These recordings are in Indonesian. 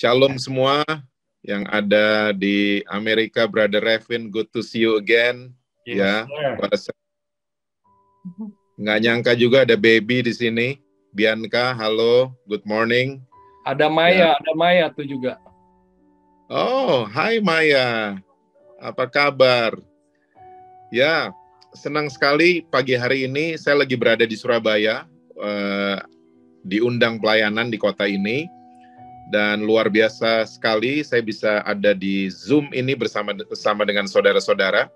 Shalom semua yang ada di Amerika, Brother Revin, good to see you again. Yes, ya, nggak nyangka juga ada baby di sini. Bianca, halo, good morning. Ada Maya tuh juga. Oh, hai Maya, apa kabar? Ya, senang sekali pagi hari ini saya lagi berada di Surabaya, diundang pelayanan di kota ini. Dan luar biasa sekali saya bisa ada di Zoom ini bersama dengan saudara-saudara.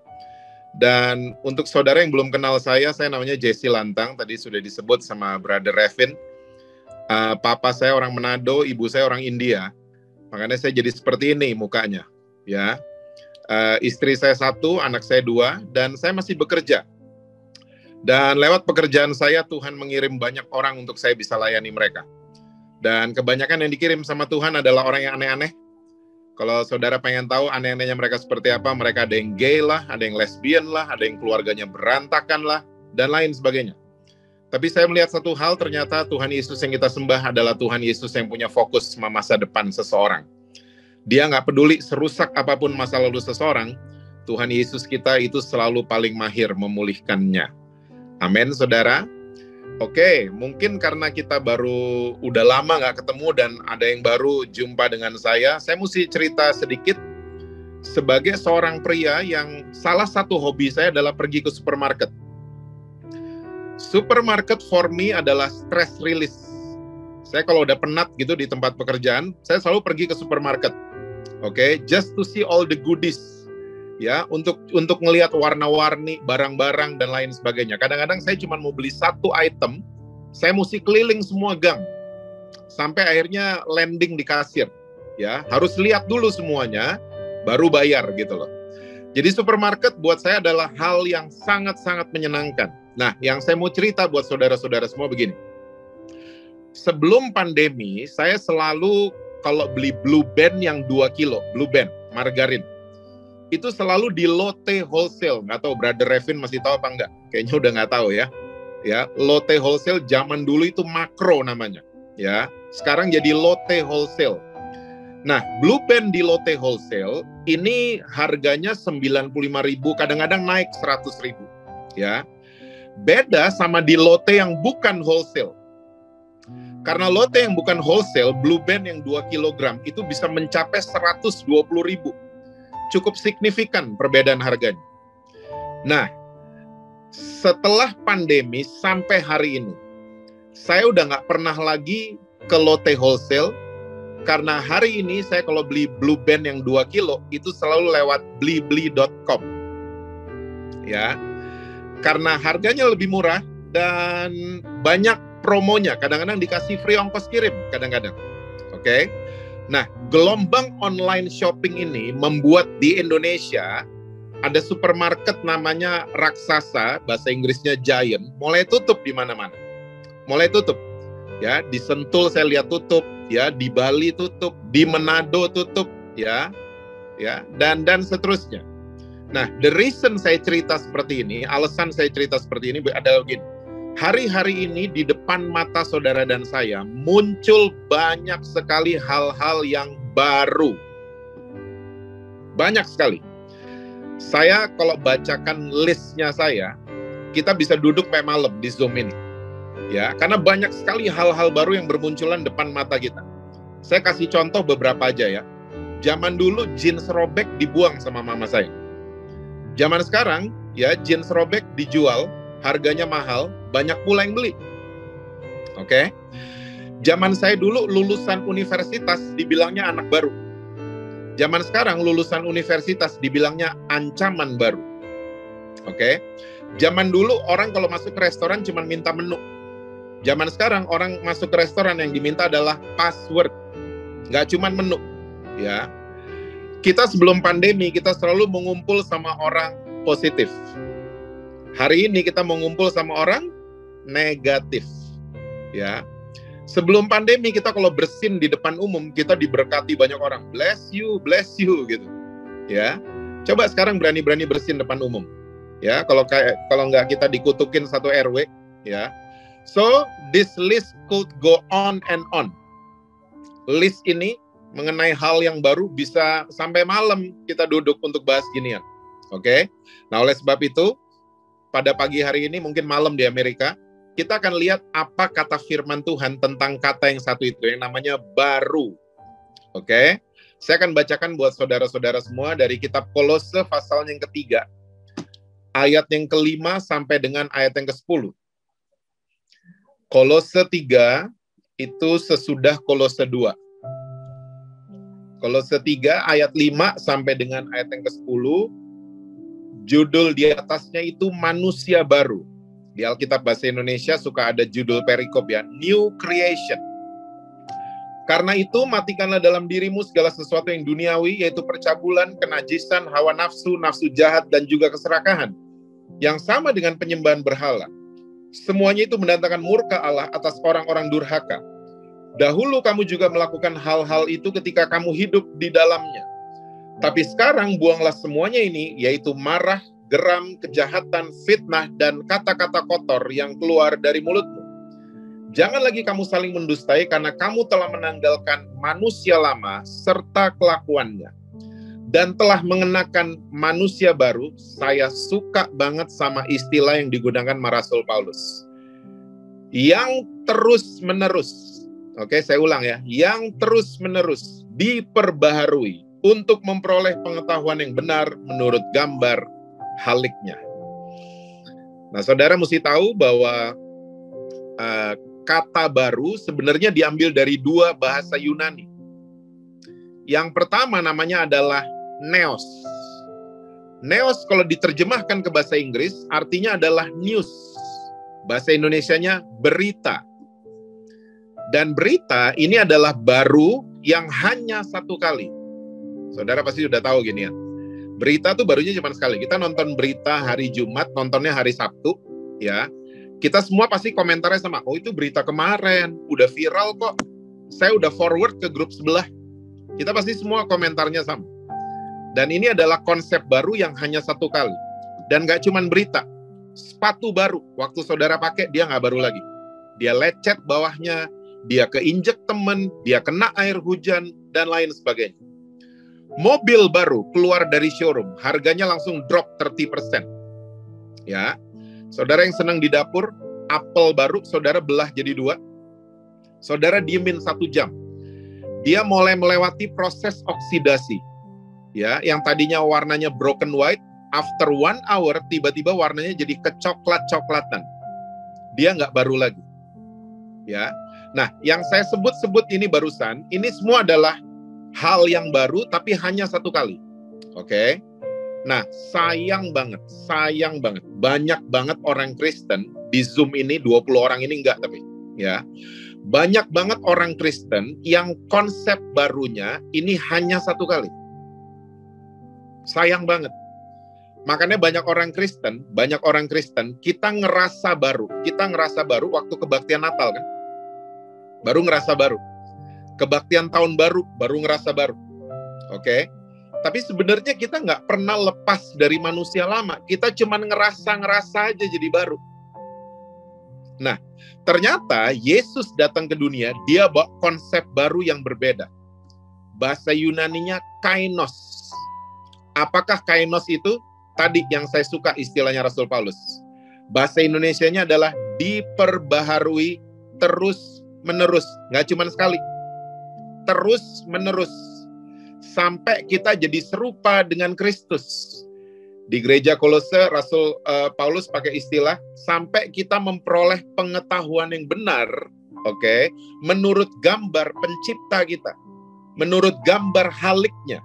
Dan untuk saudara yang belum kenal saya namanya Jesse Lantang, tadi sudah disebut sama Brother Revin. Papa saya orang Manado, ibu saya orang India. Makanya saya jadi seperti ini mukanya. Ya, istri saya 1, anak saya 2, dan saya masih bekerja. Dan lewat pekerjaan saya, Tuhan mengirim banyak orang untuk saya bisa layani mereka. Dan kebanyakan yang dikirim sama Tuhan adalah orang yang aneh-aneh. Kalau saudara pengen tahu aneh-anehnya mereka seperti apa, mereka ada yang gay lah, ada yang lesbian lah, ada yang keluarganya berantakan lah, dan lain sebagainya. Tapi saya melihat satu hal, ternyata Tuhan Yesus yang kita sembah adalah Tuhan Yesus yang punya fokus sama masa depan seseorang. Dia nggak peduli serusak apapun masa lalu seseorang, Tuhan Yesus kita itu selalu paling mahir memulihkannya. Amin, saudara. Oke, mungkin karena kita baru udah lama nggak ketemu dan ada yang baru jumpa dengan saya mesti cerita sedikit. Sebagai seorang pria yang salah satu hobi saya adalah pergi ke supermarket. Supermarket for me adalah stress release. Saya kalau udah penat gitu di tempat pekerjaan, saya selalu pergi ke supermarket. Oke, just to see all the goodies. Ya, untuk ngelihat warna-warni, barang-barang dan lain sebagainya. Kadang-kadang saya cuma mau beli satu item, saya mesti keliling semua gang sampai akhirnya landing di kasir. Ya, harus lihat dulu semuanya, baru bayar gitu loh. Jadi supermarket buat saya adalah hal yang sangat-sangat menyenangkan. Nah, yang saya mau cerita buat saudara-saudara semua begini. Sebelum pandemi, saya selalu kalau beli Blue Band yang 2 kilo, Blue Band, margarin. Itu selalu di Lotte Wholesale. Nggak tahu Brother Revin masih tahu apa enggak? Kayaknya udah nggak tahu ya. Ya, Lotte Wholesale zaman dulu itu Makro namanya. Ya, sekarang jadi Lotte Wholesale. Nah, Blue Band di Lotte Wholesale ini harganya 95.000, kadang-kadang naik 100.000. Ya, beda sama di Lotte yang bukan wholesale. Karena Lotte yang bukan wholesale, Blue Band yang 2 kg itu bisa mencapai 120.000. Cukup signifikan perbedaan harganya. Nah, setelah pandemi sampai hari ini, saya udah nggak pernah lagi ke Lotte Wholesale, karena hari ini saya kalau beli Blue Band yang 2 kilo, itu selalu lewat blibli.com. Ya, karena harganya lebih murah dan banyak promonya, kadang-kadang dikasih free ongkos kirim, kadang-kadang. Oke. Nah, gelombang online shopping ini membuat di Indonesia ada supermarket namanya raksasa, bahasa Inggrisnya giant, mulai tutup di mana-mana. Mulai tutup. Ya, di Sentul saya lihat tutup, ya, di Bali tutup, di Manado tutup, ya, dan seterusnya. Nah, the reason saya cerita seperti ini, alasan saya cerita seperti ini adalah begini. Hari-hari ini di depan mata saudara dan saya muncul banyak sekali hal-hal yang baru. Banyak sekali. Saya kalau bacakan listnya saya, kita bisa duduk sampai malam di Zoom ini. Ya, karena banyak sekali hal-hal baru yang bermunculan depan mata kita. Saya kasih contoh beberapa aja ya. Zaman dulu jeans robek dibuang sama mama saya. Zaman sekarang ya jeans robek dijual, harganya mahal, banyak pula yang beli. Oke. Zaman saya dulu lulusan universitas dibilangnya anak baru. Zaman sekarang lulusan universitas dibilangnya ancaman baru. Oke. Zaman dulu orang kalau masuk ke restoran cuma minta menu. Zaman sekarang orang masuk ke restoran yang diminta adalah password. Nggak cuma menu. Ya. Kita sebelum pandemi kita selalu mengumpul sama orang positif. Hari ini kita mengumpul sama orang negatif. Ya. Sebelum pandemi kita kalau bersin di depan umum kita diberkati banyak orang. Bless you gitu. Ya. Coba sekarang berani-berani bersin depan umum. Ya, kalau nggak kita dikutukin satu RW, ya. So, this list could go on and on. List ini mengenai hal yang baru bisa sampai malam kita duduk untuk bahas ginian. Oke? Nah, oleh sebab itu, pada pagi hari ini, mungkin malam di Amerika, kita akan lihat apa kata firman Tuhan tentang kata yang satu itu, yang namanya baru. Oke? Saya akan bacakan buat saudara-saudara semua dari kitab Kolose pasal yang ketiga, ayat yang kelima sampai dengan ayat yang ke-10. Kolose 3 itu sesudah Kolose 2. Kolose 3 ayat 5 sampai dengan ayat yang ke-10, judul di atasnya itu manusia baru. Di Alkitab Bahasa Indonesia suka ada judul perikop ya, New Creation. Karena itu matikanlah dalam dirimu segala sesuatu yang duniawi, yaitu percabulan, kenajisan, hawa nafsu, nafsu jahat, dan juga keserakahan, yang sama dengan penyembahan berhala. Semuanya itu mendatangkan murka Allah atas orang-orang durhaka. Dahulu kamu juga melakukan hal-hal itu ketika kamu hidup di dalamnya. Tapi sekarang buanglah semuanya ini, yaitu marah, geram, kejahatan, fitnah, dan kata-kata kotor yang keluar dari mulutmu. Jangan lagi kamu saling mendustai karena kamu telah menanggalkan manusia lama serta kelakuannya dan telah mengenakan manusia baru. Saya suka banget sama istilah yang digunakan Rasul Paulus. Yang terus-menerus, oke, saya ulang ya, yang terus-menerus diperbaharui untuk memperoleh pengetahuan yang benar menurut gambar haliknya. Nah, saudara mesti tahu bahwa kata baru sebenarnya diambil dari dua bahasa Yunani. Yang pertama namanya adalah neos. Neos kalau diterjemahkan ke bahasa Inggris artinya adalah news. Bahasa Indonesianya berita. Dan berita ini adalah baru yang hanya satu kali. Saudara pasti sudah tahu gini ya. Berita tuh barunya cuma sekali. Kita nonton berita hari Jumat, nontonnya hari Sabtu, ya. Kita semua pasti komentarnya sama, oh itu berita kemarin, udah viral kok. Saya udah forward ke grup sebelah. Kita pasti semua komentarnya sama. Dan ini adalah konsep baru yang hanya satu kali. Dan gak cuma berita. Sepatu baru, waktu saudara pakai, dia gak baru lagi. Dia lecet bawahnya, dia keinjek temen, dia kena air hujan, dan lain sebagainya. Mobil baru keluar dari showroom, harganya langsung drop 30%. Ya. Saudara yang senang di dapur, apel baru, saudara belah jadi 2. Saudara diemin 1 jam. Dia mulai melewati proses oksidasi. Ya, yang tadinya warnanya broken white, after 1 hour, tiba-tiba warnanya jadi kecoklat-coklatan. Dia nggak baru lagi. Ya, nah, yang saya sebut-sebut ini barusan, ini semua adalah hal yang baru, tapi hanya satu kali. Oke? Nah, sayang banget. Banyak banget orang Kristen di Zoom ini, 20 orang ini enggak tapi, ya. Banyak banget orang Kristen yang konsep barunya ini hanya satu kali. Sayang banget. Makanya banyak orang Kristen, kita ngerasa baru. Kita ngerasa baru waktu kebaktian Natal kan. Baru ngerasa baru. Kebaktian tahun baru ngerasa baru. Oke? Tapi sebenarnya kita nggak pernah lepas dari manusia lama. Kita cuma ngerasa aja jadi baru. Nah, ternyata Yesus datang ke dunia, dia bawa konsep baru yang berbeda. Bahasa Yunaninya kainos. Apakah kainos itu? Tadi yang saya suka istilahnya Rasul Paulus. Bahasa Indonesianya adalah diperbaharui terus-menerus. Nggak cuma sekali. Terus-menerus. Sampai kita jadi serupa dengan Kristus. Di gereja Kolose, Rasul Paulus pakai istilah, sampai kita memperoleh pengetahuan yang benar, oke, menurut gambar pencipta kita, menurut gambar haliknya.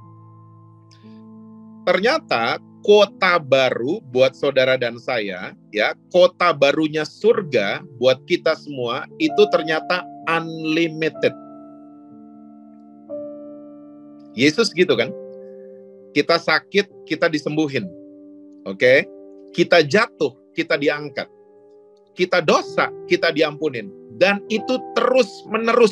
Ternyata kota baru buat saudara dan saya, ya, kota barunya surga buat kita semua, itu ternyata unlimited. Yesus gitu kan, kita sakit, kita disembuhin, oke? Kita jatuh, kita diangkat. Kita dosa, kita diampunin. Dan itu terus-menerus.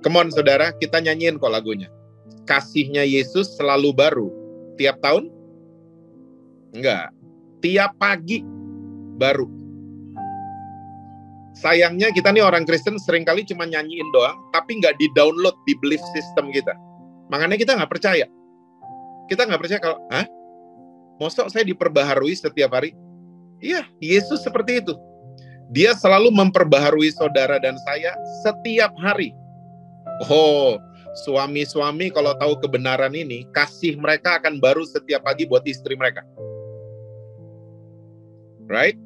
Come on saudara, kita nyanyiin kok lagunya. Kasihnya Yesus selalu baru. Tiap tahun? Enggak. Tiap pagi baru. Sayangnya kita nih orang Kristen seringkali cuma nyanyiin doang, tapi nggak di-download di belief system kita. Makanya kita nggak percaya. Kita nggak percaya kalau, mosok saya diperbaharui setiap hari? Iya, Yesus seperti itu. Dia selalu memperbaharui saudara dan saya setiap hari. Oh, suami-suami kalau tahu kebenaran ini, kasih mereka akan baru setiap pagi buat istri mereka. Right?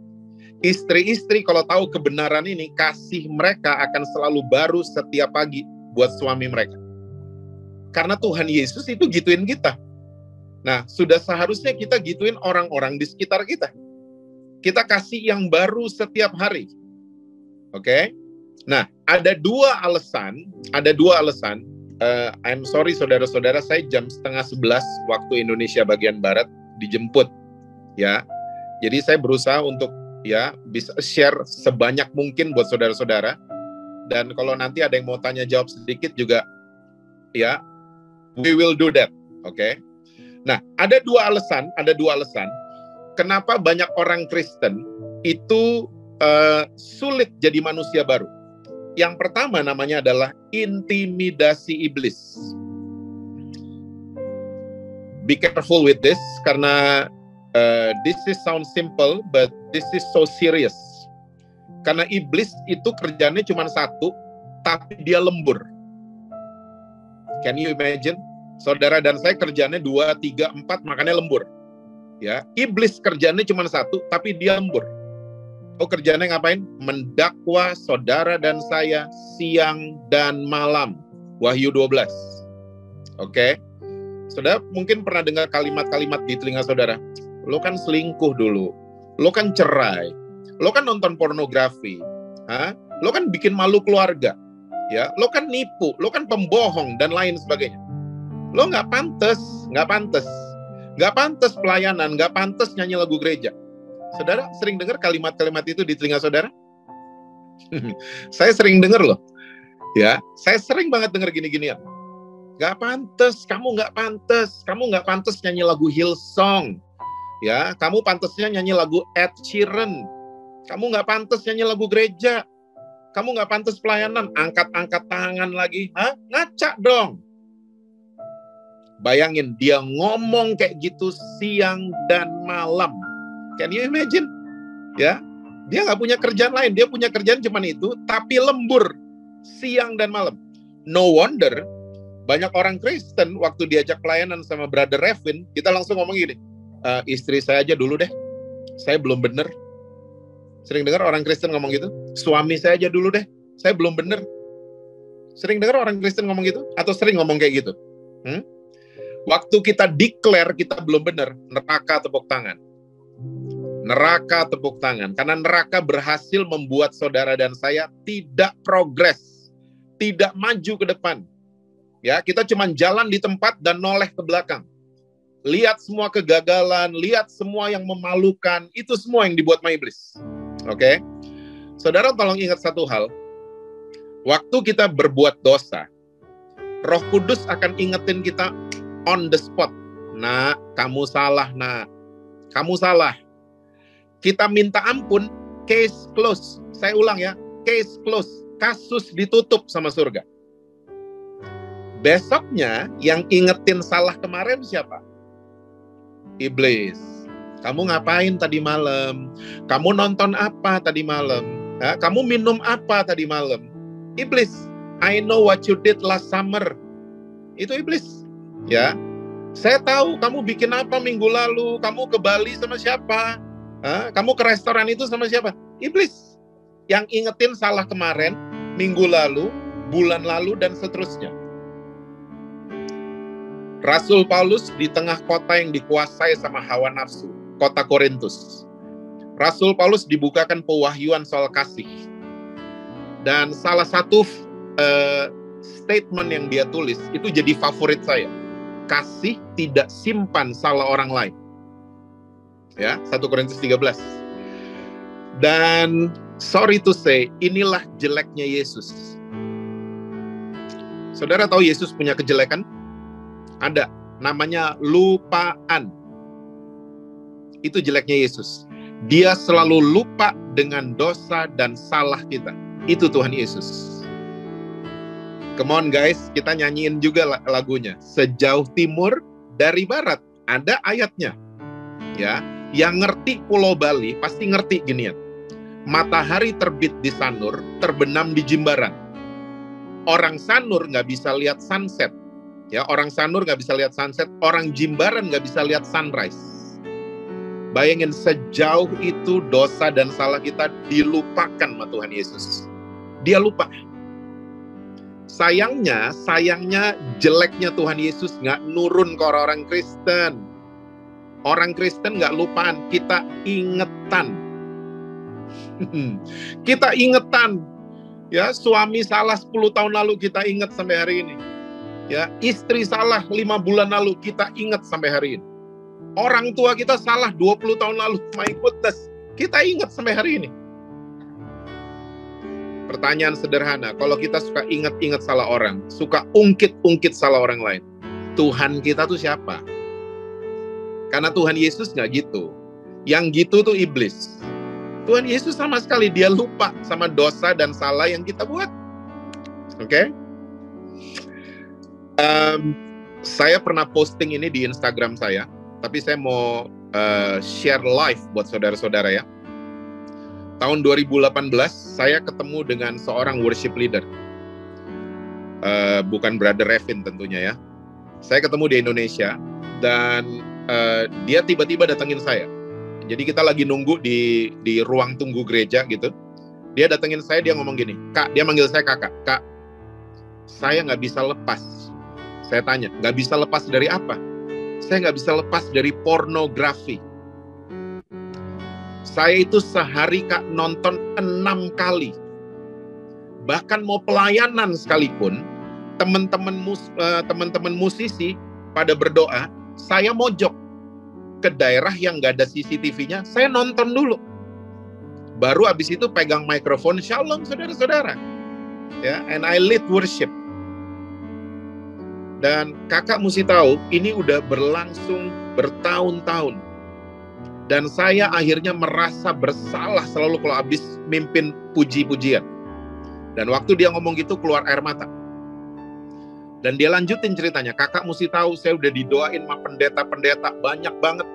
Istri-istri kalau tahu kebenaran ini, kasih mereka akan selalu baru setiap pagi buat suami mereka. Karena Tuhan Yesus itu gituin kita. Nah, sudah seharusnya kita gituin orang-orang di sekitar kita. Kita kasih yang baru setiap hari. Oke? Nah, ada dua alasan. I'm sorry saudara-saudara, saya jam 10:30 waktu Indonesia bagian Barat dijemput. Ya, jadi saya berusaha untuk bisa share sebanyak mungkin buat saudara-saudara. Dan kalau nanti ada yang mau tanya jawab sedikit juga, we will do that. Oke? Nah, ada dua alasan kenapa banyak orang Kristen itu sulit jadi manusia baru. Yang pertama namanya adalah intimidasi iblis. Be careful with this, karena this sound simple, but this is so serious. Karena iblis itu kerjanya cuma satu, tapi dia lembur. Can you imagine? Saudara dan saya kerjanya 2, 3, 4, makanya lembur. Ya, iblis kerjanya cuma satu, tapi dia lembur. Oh, kerjanya ngapain? Mendakwa saudara dan saya siang dan malam. Wahyu 12. Oke? Saudara mungkin pernah dengar kalimat-kalimat di telinga saudara. Lo kan selingkuh dulu. Lo kan cerai. Lo kan nonton pornografi. Lo kan bikin malu keluarga. Ya, lo kan nipu. Lo kan pembohong dan lain sebagainya. Lo nggak pantas pelayanan, nggak pantas nyanyi lagu gereja. Saudara sering dengar kalimat-kalimat itu di telinga saudara? Saya sering dengar loh. Ya, saya sering banget dengar gini-ginian. Nggak pantas, kamu nggak pantas nyanyi lagu Hillsong. Ya, kamu pantasnya nyanyi lagu Ed Sheeran. Kamu nggak pantas nyanyi lagu gereja. Kamu nggak pantas pelayanan, angkat-angkat tangan lagi. Ngaca dong. Bayangin, dia ngomong kayak gitu siang dan malam. Can you imagine? Ya, dia nggak punya kerjaan lain. Dia punya kerjaan cuma itu, tapi lembur siang dan malam. No wonder banyak orang Kristen waktu diajak pelayanan sama Brother Revin, kita langsung ngomong gini, istri saya aja dulu deh, saya belum bener. Sering dengar orang Kristen ngomong gitu. Suami saya aja dulu deh, saya belum bener. Sering dengar orang Kristen ngomong gitu? Atau sering ngomong kayak gitu? Waktu kita declare kita belum benar, neraka tepuk tangan. Neraka tepuk tangan. Karena neraka berhasil membuat saudara dan saya tidak progres, tidak maju ke depan. Ya, kita cuma jalan di tempat dan noleh ke belakang. Lihat semua kegagalan, lihat semua yang memalukan, itu semua yang dibuat sama iblis. Oke? Saudara tolong ingat satu hal. Waktu kita berbuat dosa, Roh Kudus akan ingetin kita on the spot. Nah, kamu salah, nak. Kamu salah. Kita minta ampun, case close. Saya ulang ya, case close. Kasus ditutup sama surga. Besoknya, yang ingetin salah kemarin siapa? Iblis. Kamu ngapain tadi malam? Kamu nonton apa tadi malam? Kamu minum apa tadi malam? Iblis. I know what you did last summer. Itu iblis. Ya, saya tahu kamu bikin apa minggu lalu. Kamu ke Bali sama siapa? Kamu ke restoran itu sama siapa? Iblis. Yang ingetin salah kemarin, minggu lalu, bulan lalu, dan seterusnya. Rasul Paulus di tengah kota yang dikuasai sama hawa nafsu, kota Korintus. Rasul Paulus dibukakan pewahyuan soal kasih. Dan salah satu statement yang dia tulis, itu jadi favorit saya. Kasih tidak simpan salah orang lain. Ya, 1 Korintus 13. Dan sorry to say, inilah jeleknya Yesus. Saudara tahu Yesus punya kejelekan? Ada, namanya lupaan. Itu jeleknya Yesus. Dia selalu lupa dengan dosa dan salah kita. Itu Tuhan Yesus. Come on guys, kita nyanyiin juga lagunya. Sejauh timur dari barat. Ada ayatnya. Ya, yang ngerti Pulau Bali pasti ngerti ginian. Matahari terbit di Sanur, terbenam di Jimbaran. Orang Sanur nggak bisa lihat sunset. Ya, orang Sanur nggak bisa lihat sunset. Orang Jimbaran nggak bisa lihat sunrise. Bayangin sejauh itu dosa dan salah kita dilupakan sama Tuhan Yesus. Dia lupa. Sayangnya jeleknya Tuhan Yesus nggak nurun ke orang-orang Kristen. Orang Kristen nggak lupaan, kita ingetan. Kita ingetan. Ya, suami salah 10 tahun lalu kita ingat sampai hari ini. Ya, istri salah 5 bulan lalu kita ingat sampai hari ini. Orang tua kita salah 20 tahun lalu, my goodness, kita ingat sampai hari ini. Pertanyaan sederhana, kalau kita suka ingat-ingat salah orang, suka ungkit-ungkit salah orang lain, Tuhan kita tuh siapa? Karena Tuhan Yesus nggak gitu. Yang gitu tuh iblis. Tuhan Yesus sama sekali, dia lupa sama dosa dan salah yang kita buat. Oke? Saya pernah posting ini di Instagram saya, tapi saya mau share live buat saudara-saudara ya. Tahun 2018, saya ketemu dengan seorang worship leader. Bukan Brother Revin tentunya ya. Saya ketemu di Indonesia, dan dia tiba-tiba datengin saya. Jadi kita lagi nunggu di ruang tunggu gereja gitu. Dia datengin saya, dia ngomong gini, Kak, dia manggil saya kakak. Kak, saya nggak bisa lepas. Saya tanya, nggak bisa lepas dari apa? Saya nggak bisa lepas dari pornografi. Saya itu sehari Kak nonton 6 kali. Bahkan mau pelayanan sekalipun, teman-teman musisi pada berdoa, saya mojok ke daerah yang nggak ada CCTV-nya, saya nonton dulu. Baru abis itu pegang mikrofon, shalom saudara-saudara. Ya, and I lead worship. Dan kakak mesti tahu, ini udah berlangsung bertahun-tahun. Dan saya akhirnya merasa bersalah selalu kalau habis mimpin puji-pujian. Dan waktu dia ngomong gitu, keluar air mata. Dan dia lanjutin ceritanya, kakak mesti tahu, saya udah didoain sama pendeta-pendeta, banyak banget.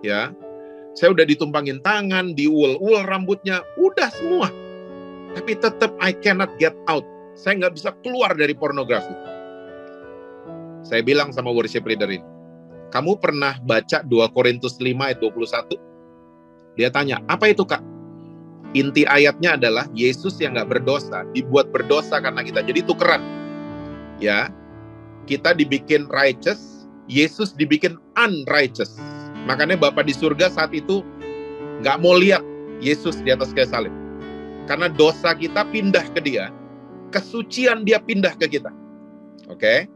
Ya, saya udah ditumpangin tangan, diul-ul rambutnya, udah semua. Tapi tetap I cannot get out. Saya nggak bisa keluar dari pornografi. Saya bilang sama worship leader ini, kamu pernah baca 2 Korintus 5 ayat 21? Dia tanya, apa itu Kak? Inti ayatnya adalah Yesus yang nggak berdosa, dibuat berdosa karena kita. Jadi tukeran. Ya, kita dibikin righteous, Yesus dibikin unrighteous. Makanya Bapa di surga saat itu nggak mau lihat Yesus di atas kayu salib. Karena dosa kita pindah ke dia, kesucian dia pindah ke kita. Oke?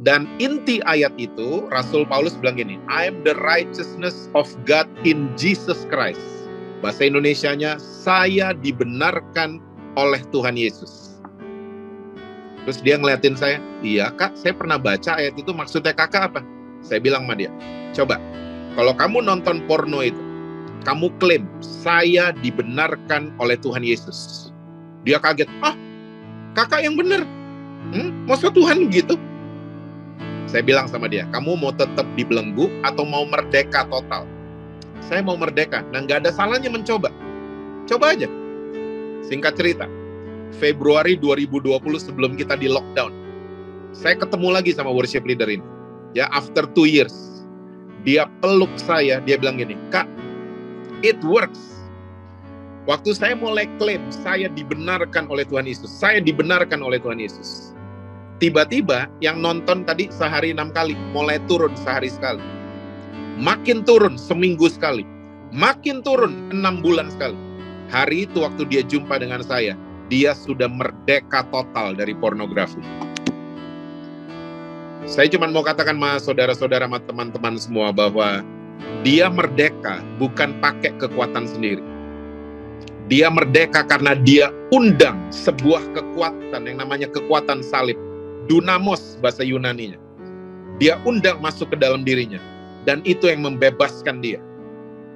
Dan inti ayat itu, Rasul Paulus bilang gini, I am the righteousness of God in Jesus Christ. Bahasa Indonesianya, saya dibenarkan oleh Tuhan Yesus. Terus dia ngeliatin saya, iya Kak, saya pernah baca ayat itu, maksudnya kakak apa? Saya bilang sama dia, coba, kalau kamu nonton porno itu, kamu klaim, saya dibenarkan oleh Tuhan Yesus. Dia kaget, kakak yang benar. Maksud Tuhan gitu? Saya bilang sama dia, kamu mau tetap dibelenggu atau mau merdeka total? Saya mau merdeka, nah nggak ada salahnya mencoba. Coba aja. Singkat cerita, Februari 2020 sebelum kita di lockdown, saya ketemu lagi sama worship leader ini. Ya, after 2 years, dia peluk saya, dia bilang gini, Kak, it works. Waktu saya mulai klaim, saya dibenarkan oleh Tuhan Yesus. Saya dibenarkan oleh Tuhan Yesus. Tiba-tiba yang nonton tadi sehari 6 kali, mulai turun sehari sekali. Makin turun seminggu sekali. Makin turun 6 bulan sekali. Hari itu waktu dia jumpa dengan saya, dia sudah merdeka total dari pornografi. Saya cuma mau katakan sama saudara-saudara, sama teman-teman semua bahwa dia merdeka bukan pakai kekuatan sendiri. Dia merdeka karena dia undang sebuah kekuatan yang namanya kekuatan salib. Dunamos bahasa Yunaninya. Dia undang masuk ke dalam dirinya. Dan itu yang membebaskan dia.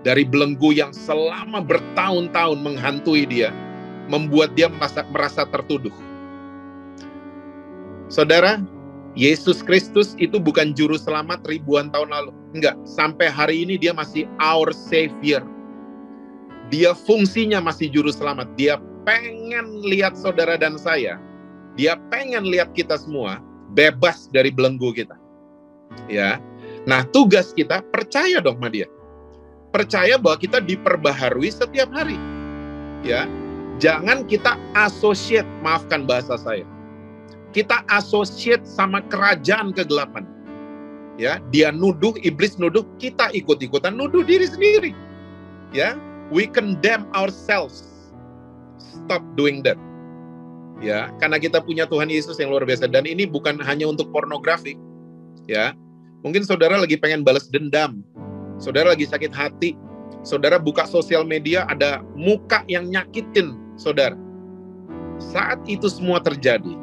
dari belenggu yang selama bertahun-tahun menghantui dia, membuat dia merasa tertuduh. Saudara, Yesus Kristus itu bukan juru selamat ribuan tahun lalu. Enggak, sampai hari ini dia masih our Savior. Dia fungsinya masih juru selamat. Dia pengen lihat saudara dan saya, dia pengen lihat kita semua bebas dari belenggu kita. Ya. Nah, tugas kita percaya dong sama dia. Percaya bahwa kita diperbaharui setiap hari. Ya. Jangan kita associate, maafkan bahasa saya. Kita associate sama kerajaan kegelapan. Ya, dia nuduh, iblis nuduh, kita ikut-ikutan nuduh diri sendiri. Ya, we condemn ourselves. Stop doing that. Ya, karena kita punya Tuhan Yesus yang luar biasa, dan ini bukan hanya untuk pornografi. Ya, mungkin saudara lagi pengen balas dendam, saudara lagi sakit hati, saudara buka sosial media ada muka yang nyakitin saudara. Saat itu semua terjadi,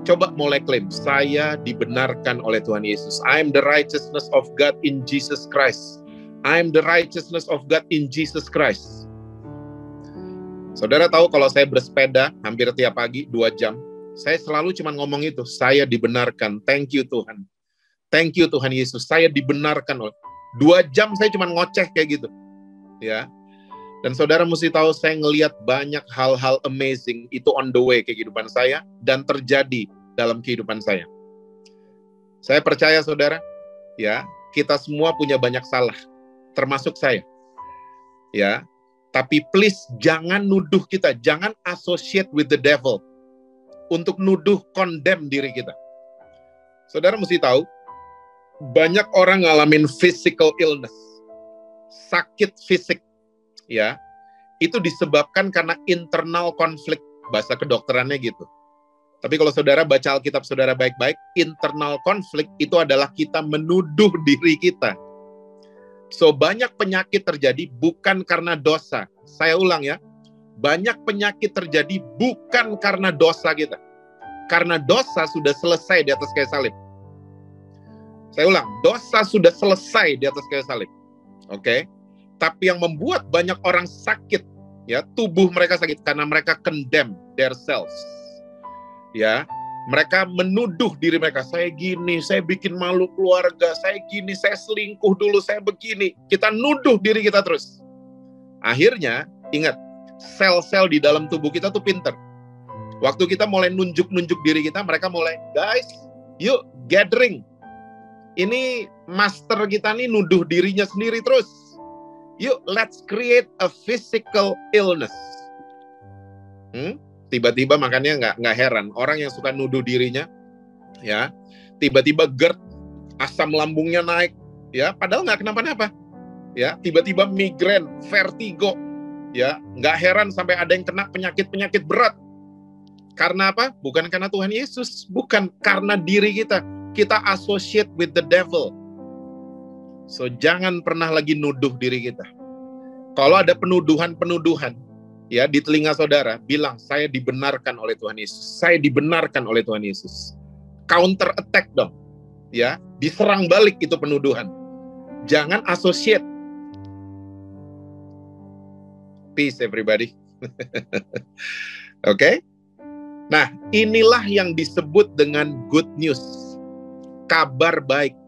coba mulai klaim, saya dibenarkan oleh Tuhan Yesus. I am the righteousness of God in Jesus Christ. I am the righteousness of God in Jesus Christ. Saudara tahu kalau saya bersepeda hampir tiap pagi 2 jam, saya selalu cuma ngomong itu, saya dibenarkan, thank you Tuhan. Thank you Tuhan Yesus, saya dibenarkan. 2 jam saya cuma ngoceh kayak gitu. Ya. Dan saudara mesti tahu, saya ngelihat banyak hal-hal amazing itu on the way ke kehidupan saya dan terjadi dalam kehidupan saya. Saya percaya saudara, ya, kita semua punya banyak salah, termasuk saya. Ya, tapi please jangan nuduh kita, jangan associate with the devil untuk nuduh, condemn diri kita. Saudara mesti tahu, banyak orang ngalamin physical illness, sakit fisik. Ya, itu disebabkan karena internal konflik, bahasa kedokterannya gitu. Tapi kalau saudara baca Alkitab saudara baik-baik, internal konflik itu adalah kita menuduh diri kita. So, banyak penyakit terjadi bukan karena dosa. Saya ulang ya, banyak penyakit terjadi bukan karena dosa kita. Karena dosa sudah selesai di atas kayu salib. Saya ulang, dosa sudah selesai di atas kayu salib. Oke? Tapi yang membuat banyak orang sakit, ya, tubuh mereka sakit karena mereka condemn their selves. Ya, mereka menuduh diri mereka, saya gini, saya bikin malu keluarga, saya gini, saya selingkuh dulu, saya begini. Kita nuduh diri kita terus. Akhirnya, ingat, sel-sel di dalam tubuh kita tuh pinter. Waktu kita mulai nunjuk-nunjuk diri kita, mereka mulai, guys, yuk gathering. Ini master kita nih nuduh dirinya sendiri terus. Yuk, let's create a physical illness. Tiba-tiba makanya nggak heran orang yang suka nuduh dirinya, ya, tiba-tiba GERD, asam lambungnya naik, ya, padahal nggak kenapa-napa, ya, tiba-tiba migrain, vertigo, ya, nggak heran sampai ada yang kena penyakit-penyakit berat. Karena apa? Bukan karena Tuhan Yesus, bukan karena diri kita. Kita associate with the devil. So, jangan pernah lagi nuduh diri kita. Kalau ada penuduhan-penuduhan, ya, di telinga saudara, bilang, saya dibenarkan oleh Tuhan Yesus. Saya dibenarkan oleh Tuhan Yesus. Counter attack dong. Ya, diserang balik itu penuduhan. Jangan associate. Peace everybody. Oke? Nah, inilah yang disebut dengan good news. Kabar baik.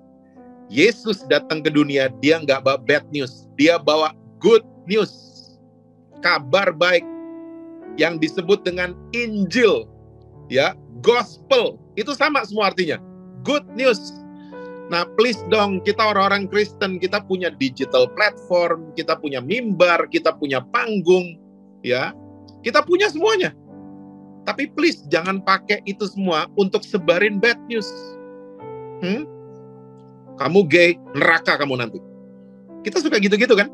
Yesus datang ke dunia, dia nggak bawa bad news, dia bawa good news, kabar baik, yang disebut dengan Injil, ya, gospel, itu sama semua artinya, good news. Nah, please dong, kita orang-orang Kristen, kita punya digital platform, kita punya mimbar, kita punya panggung, ya, kita punya semuanya. Tapi please jangan pakai itu semua untuk sebarin bad news. Kamu gay, neraka kamu nanti. Kita suka gitu-gitu kan?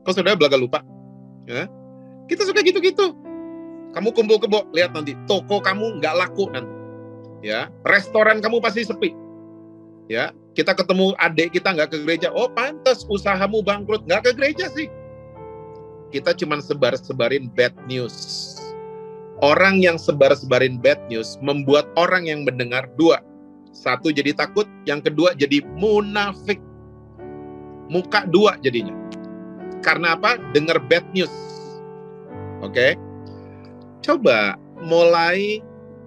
Kau saudara belaga lupa? Ya? Kita suka gitu-gitu. Kamu kumpul kebo, lihat nanti toko kamu nggak laku nanti. Ya, restoran kamu pasti sepi. Ya, kita ketemu adik kita nggak ke gereja. Oh, pantas usahamu bangkrut, nggak ke gereja sih. Kita cuma sebarin bad news. Orang yang sebarin bad news membuat orang yang mendengar dua. Satu jadi takut, yang kedua jadi munafik. Muka dua jadinya. Karena apa? Dengar bad news. Oke? Coba mulai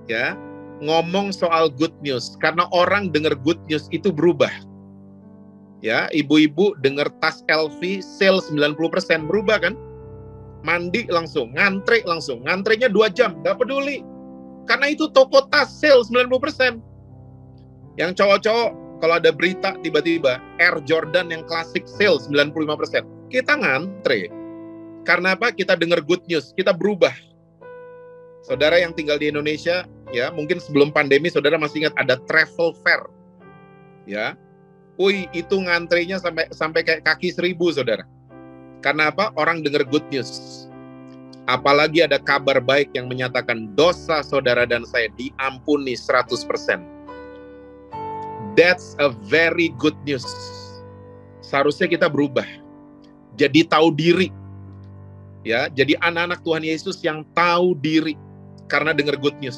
ya ngomong soal good news. Karena orang dengar good news itu berubah. Ya, ibu-ibu dengar tas LV sale 90% berubah kan? Mandi langsung, ngantre langsung. Ngantrenya 2 jam, gak peduli. Karena itu toko tas sale 90%. Yang cowok-cowok, kalau ada berita tiba-tiba Air Jordan yang klasik sale 95%. Kita ngantre. Karena apa? Kita dengar good news, kita berubah. Saudara yang tinggal di Indonesia, ya mungkin sebelum pandemi saudara masih ingat ada travel fair. Ya. Itu ngantrenya sampai kayak kaki 1000, saudara. Karena apa? Orang dengar good news. Apalagi ada kabar baik yang menyatakan dosa saudara dan saya diampuni 100%. That's a very good news. Seharusnya kita berubah. Jadi tahu diri. Ya, jadi anak-anak Tuhan Yesus yang tahu diri karena dengar good news.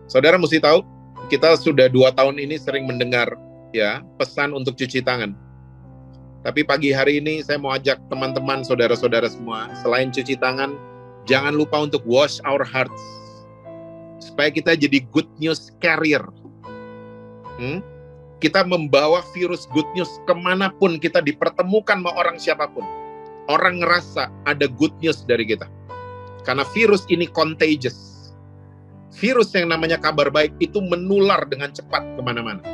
Saudara mesti tahu, kita sudah 2 tahun ini sering mendengar ya pesan untuk cuci tangan. Tapi pagi hari ini saya mau ajak teman-teman, saudara-saudara semua, selain cuci tangan, jangan lupa untuk wash our hearts. Supaya kita jadi good news carrier. Kita membawa virus good news kemanapun kita dipertemukan sama orang siapapun. Orang ngerasa ada good news dari kita. Karena virus ini contagious. Virus yang namanya kabar baik itu menular dengan cepat kemana-mana.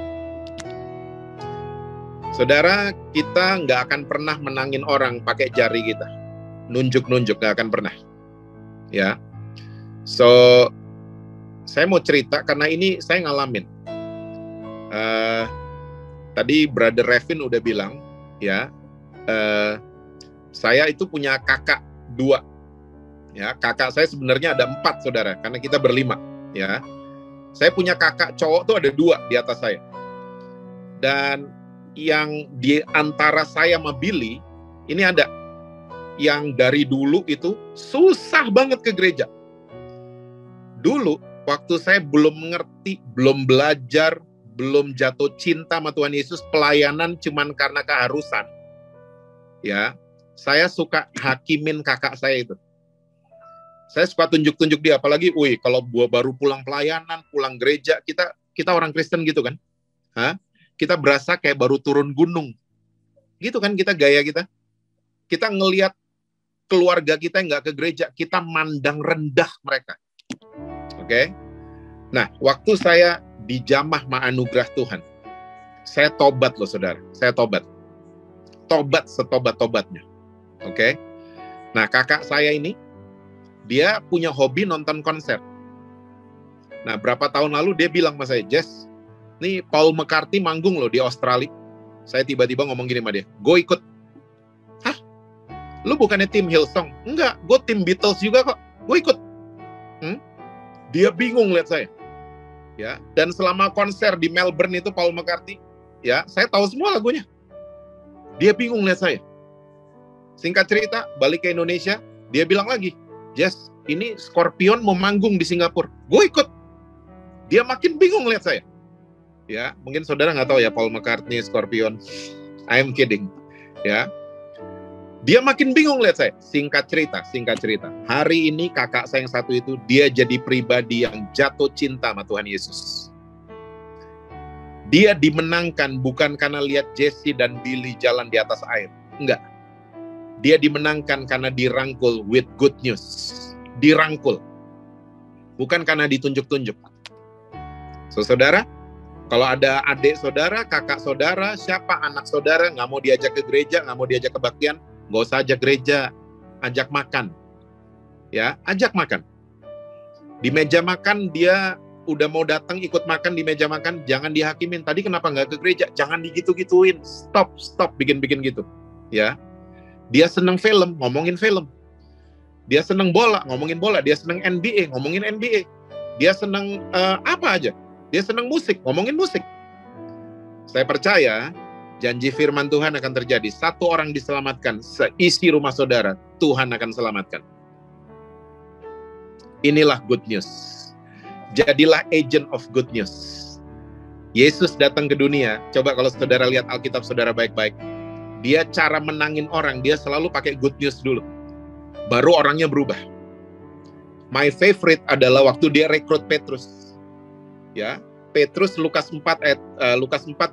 Saudara, kita nggak akan pernah menangin orang pakai jari kita. Nunjuk-nunjuk, nggak akan pernah. Ya. So, saya mau cerita karena ini saya ngalamin. Tadi Brother Revin udah bilang, ya, saya itu punya kakak 2. Ya, kakak saya sebenarnya ada 4, saudara, karena kita berlima. Ya, saya punya kakak cowok tuh ada 2 di atas saya. Dan yang di antara saya sama Billy, ini ada yang dari dulu itu susah banget ke gereja. Dulu, waktu saya belum mengerti, belum belajar, belum jatuh cinta sama Tuhan Yesus, pelayanan cuman karena keharusan. Ya, saya suka hakimin kakak saya itu. Saya suka tunjuk-tunjuk dia, apalagi, kalau gua baru pulang pelayanan, pulang gereja, kita orang Kristen gitu kan, kita berasa kayak baru turun gunung, gitu kan kita gaya kita. Kita ngelihat keluarga kita yang nggak ke gereja, kita mandang rendah mereka. Oke? Nah, waktu saya dijamah sama anugerah Tuhan, saya tobat loh saudara, saya tobat setobat-tobatnya. Oke? Nah, kakak saya ini, dia punya hobi nonton konser. Nah, berapa tahun lalu dia bilang sama saya, Jess, nih Paul McCartney manggung loh di Australia. Saya tiba-tiba ngomong gini sama dia, gue ikut. Hah? Lu bukannya tim Hillsong? Enggak, gue tim Beatles juga kok. Gue ikut. Dia bingung lihat saya. Ya, dan selama konser di Melbourne itu Paul McCartney, ya, saya tahu semua lagunya. Dia bingung lihat saya. Singkat cerita, balik ke Indonesia, dia bilang lagi, Jess, ini Scorpion mau manggung di Singapura. Gue ikut. Dia makin bingung lihat saya. Ya, mungkin saudara nggak tahu ya Paul McCartney, Scorpion. I'm kidding. Ya, dia makin bingung lihat saya. Singkat cerita. Hari ini kakak saya yang satu itu, dia jadi pribadi yang jatuh cinta sama Tuhan Yesus. Dia dimenangkan bukan karena lihat Jesse dan Billy jalan di atas air. Enggak. Dia dimenangkan karena dirangkul with good news. Dirangkul. Bukan karena ditunjuk-tunjuk. So, saudara, kalau ada adik saudara, kakak saudara, siapa anak saudara, nggak mau diajak ke gereja, nggak mau diajak kebaktian, nggak usah ajak gereja, ajak makan. Ya, ajak makan. Di meja makan, dia udah mau datang ikut makan di meja makan, jangan dihakimin. Tadi kenapa nggak ke gereja? Jangan digitu-gituin. Stop bikin-bikin gitu. Ya. Dia seneng film, ngomongin film. Dia seneng bola, ngomongin bola. Dia seneng NBA, ngomongin NBA. Dia seneng apa aja. Dia seneng musik, ngomongin musik. Saya percaya janji firman Tuhan akan terjadi. 1 orang diselamatkan, seisi rumah saudara, Tuhan akan selamatkan. Inilah good news. Jadilah agent of good news. Yesus datang ke dunia. Coba kalau saudara lihat Alkitab saudara baik-baik. dia cara menangin orang, dia selalu pakai good news dulu. Baru orangnya berubah. My favorite adalah waktu dia rekrut Petrus. Ya, Petrus Lukas 4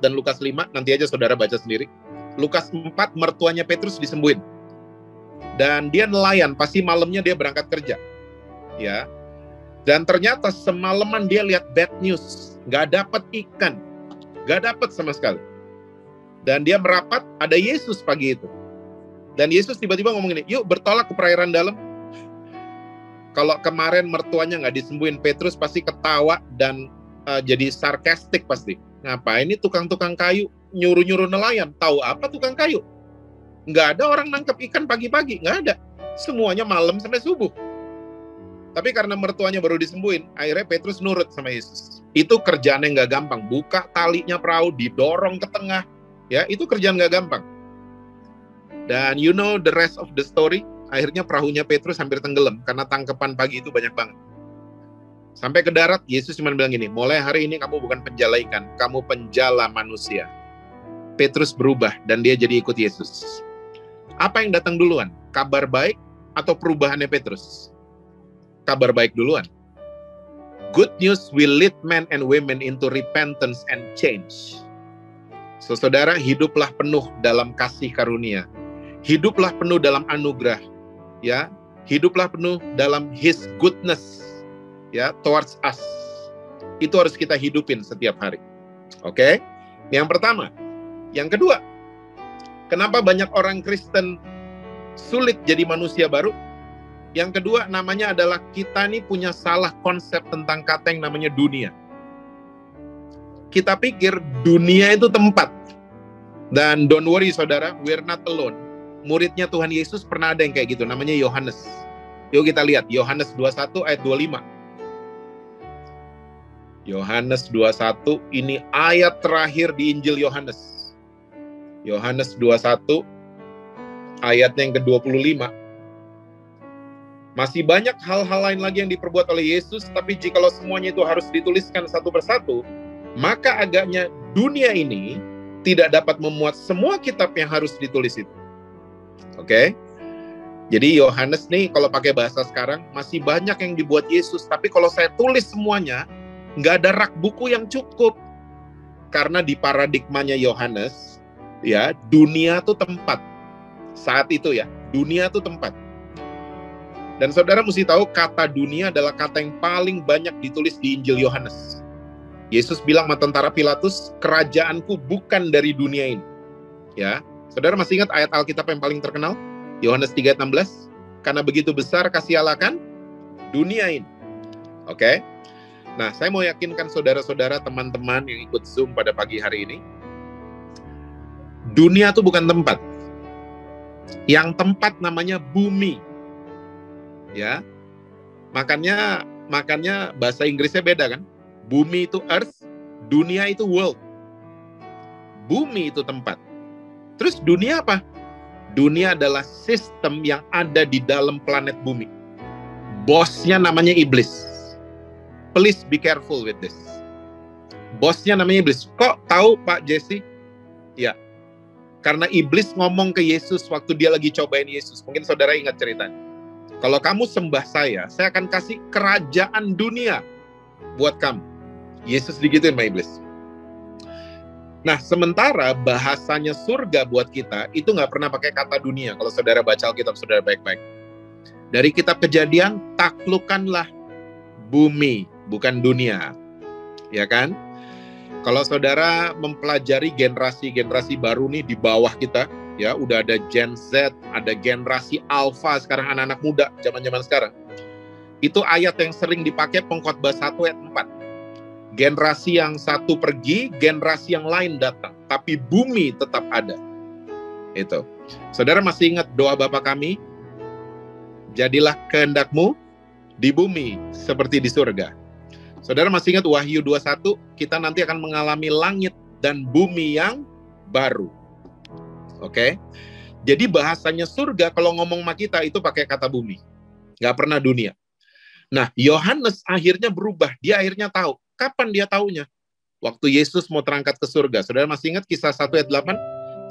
dan Lukas 5, nanti aja saudara baca sendiri. Lukas 4, mertuanya Petrus disembuhin. Dan dia nelayan, pasti malamnya dia berangkat kerja. Ya. Dan ternyata semalaman dia lihat bad news, nggak dapat ikan, nggak dapat sama sekali. Dan dia merapat, ada Yesus pagi itu. Dan Yesus tiba-tiba ngomong ini, yuk bertolak ke perairan dalam. Kalau kemarin mertuanya nggak disembuhin, Petrus pasti ketawa dan jadi sarkastik pasti. Ngapain ini tukang-tukang kayu nyuruh-nyuruh nelayan? Tahu apa tukang kayu? Nggak ada orang nangkep ikan pagi-pagi, nggak ada. Semuanya malam sampai subuh. Tapi karena mertuanya baru disembuhin, akhirnya Petrus nurut sama Yesus. Itu kerjaan yang nggak gampang. Buka talinya perahu, didorong ke tengah. Ya, itu kerjaan nggak gampang. Dan you know the rest of the story, akhirnya perahunya Petrus hampir tenggelam karena tangkepan pagi itu banyak banget. Sampai ke darat, Yesus cuma bilang gini, mulai hari ini kamu bukan penjala ikan, kamu penjala manusia. Petrus berubah dan dia jadi ikut Yesus. Apa yang datang duluan? Kabar baik atau perubahannya Petrus? Kabar baik duluan. Good news will lead men and women into repentance and change. So, saudara, hiduplah penuh dalam kasih karunia. Hiduplah penuh dalam anugerah. Ya, hiduplah penuh dalam His goodness. Ya, towards us. Itu harus kita hidupin setiap hari. Oke? Yang pertama. Yang kedua, kenapa banyak orang Kristen sulit jadi manusia baru? Yang kedua, namanya adalah kita nih punya salah konsep tentang kata yang namanya dunia. Kita pikir dunia itu tempat. Dan don't worry saudara, we're not alone. Muridnya Tuhan Yesus pernah ada yang kayak gitu, namanya Yohanes. Yuk kita lihat, Yohanes 21 ayat 25. Yohanes 21, ini ayat terakhir di Injil Yohanes. Yohanes 21, ayat yang ke-25. Masih banyak hal-hal lain lagi yang diperbuat oleh Yesus, tapi jikalau semuanya itu harus dituliskan satu persatu, maka agaknya dunia ini tidak dapat memuat semua kitab yang harus ditulis itu. Oke? Jadi Yohanes nih, kalau pakai bahasa sekarang, masih banyak yang dibuat Yesus, tapi kalau saya tulis semuanya, nggak ada rak buku yang cukup. Karena di paradigmanya Yohanes, ya, dunia itu tempat. Saat itu ya, dunia itu tempat. Dan saudara mesti tahu kata dunia adalah kata yang paling banyak ditulis di Injil Yohanes. Yesus bilang sama tentara Pilatus, kerajaanku bukan dari dunia ini. Ya, saudara masih ingat ayat Alkitab yang paling terkenal? Yohanes 3 ayat 16. Karena begitu besar kasih Allah kan dunia ini. Oke? Nah, saya mau yakinkan saudara-saudara, teman-teman yang ikut Zoom pada pagi hari ini, dunia itu bukan tempat. Yang tempat namanya bumi. Ya. Makanya bahasa Inggrisnya beda kan? Bumi itu earth, dunia itu world. Bumi itu tempat. Terus dunia apa? Dunia adalah sistem yang ada di dalam planet bumi. Bosnya namanya iblis. Please be careful with this. Bosnya namanya iblis. Kok tahu Pak Jesse? Ya, karena iblis ngomong ke Yesus waktu dia lagi cobain Yesus. Mungkin saudara ingat ceritanya. Kalau kamu sembah saya akan kasih kerajaan dunia buat kamu. Yesus digituin sama iblis. Nah, sementara bahasanya surga buat kita, itu nggak pernah pakai kata dunia. Kalau saudara baca Alkitab, saudara baik-baik. Dari kitab Kejadian, taklukkanlah bumi, bukan dunia. Ya kan? Kalau saudara mempelajari generasi-generasi baru nih di bawah kita, ya udah ada Gen Z, ada generasi Alpha, sekarang anak-anak muda, zaman-zaman sekarang. Itu ayat yang sering dipakai Pengkhotbah 1 ayat 4. Generasi yang satu pergi, generasi yang lain datang, tapi bumi tetap ada. Itu. Saudara masih ingat doa Bapa kami? Jadilah kehendakmu di bumi seperti di surga. Saudara masih ingat Wahyu 21, kita nanti akan mengalami langit dan bumi yang baru. Oke? Jadi bahasanya surga kalau ngomong sama kita itu pakai kata bumi. Nggak pernah dunia. Nah, Yohanes akhirnya berubah. Dia akhirnya tahu. Kapan dia taunya? Waktu Yesus mau terangkat ke surga. Saudara masih ingat kisah 1 ayat 8?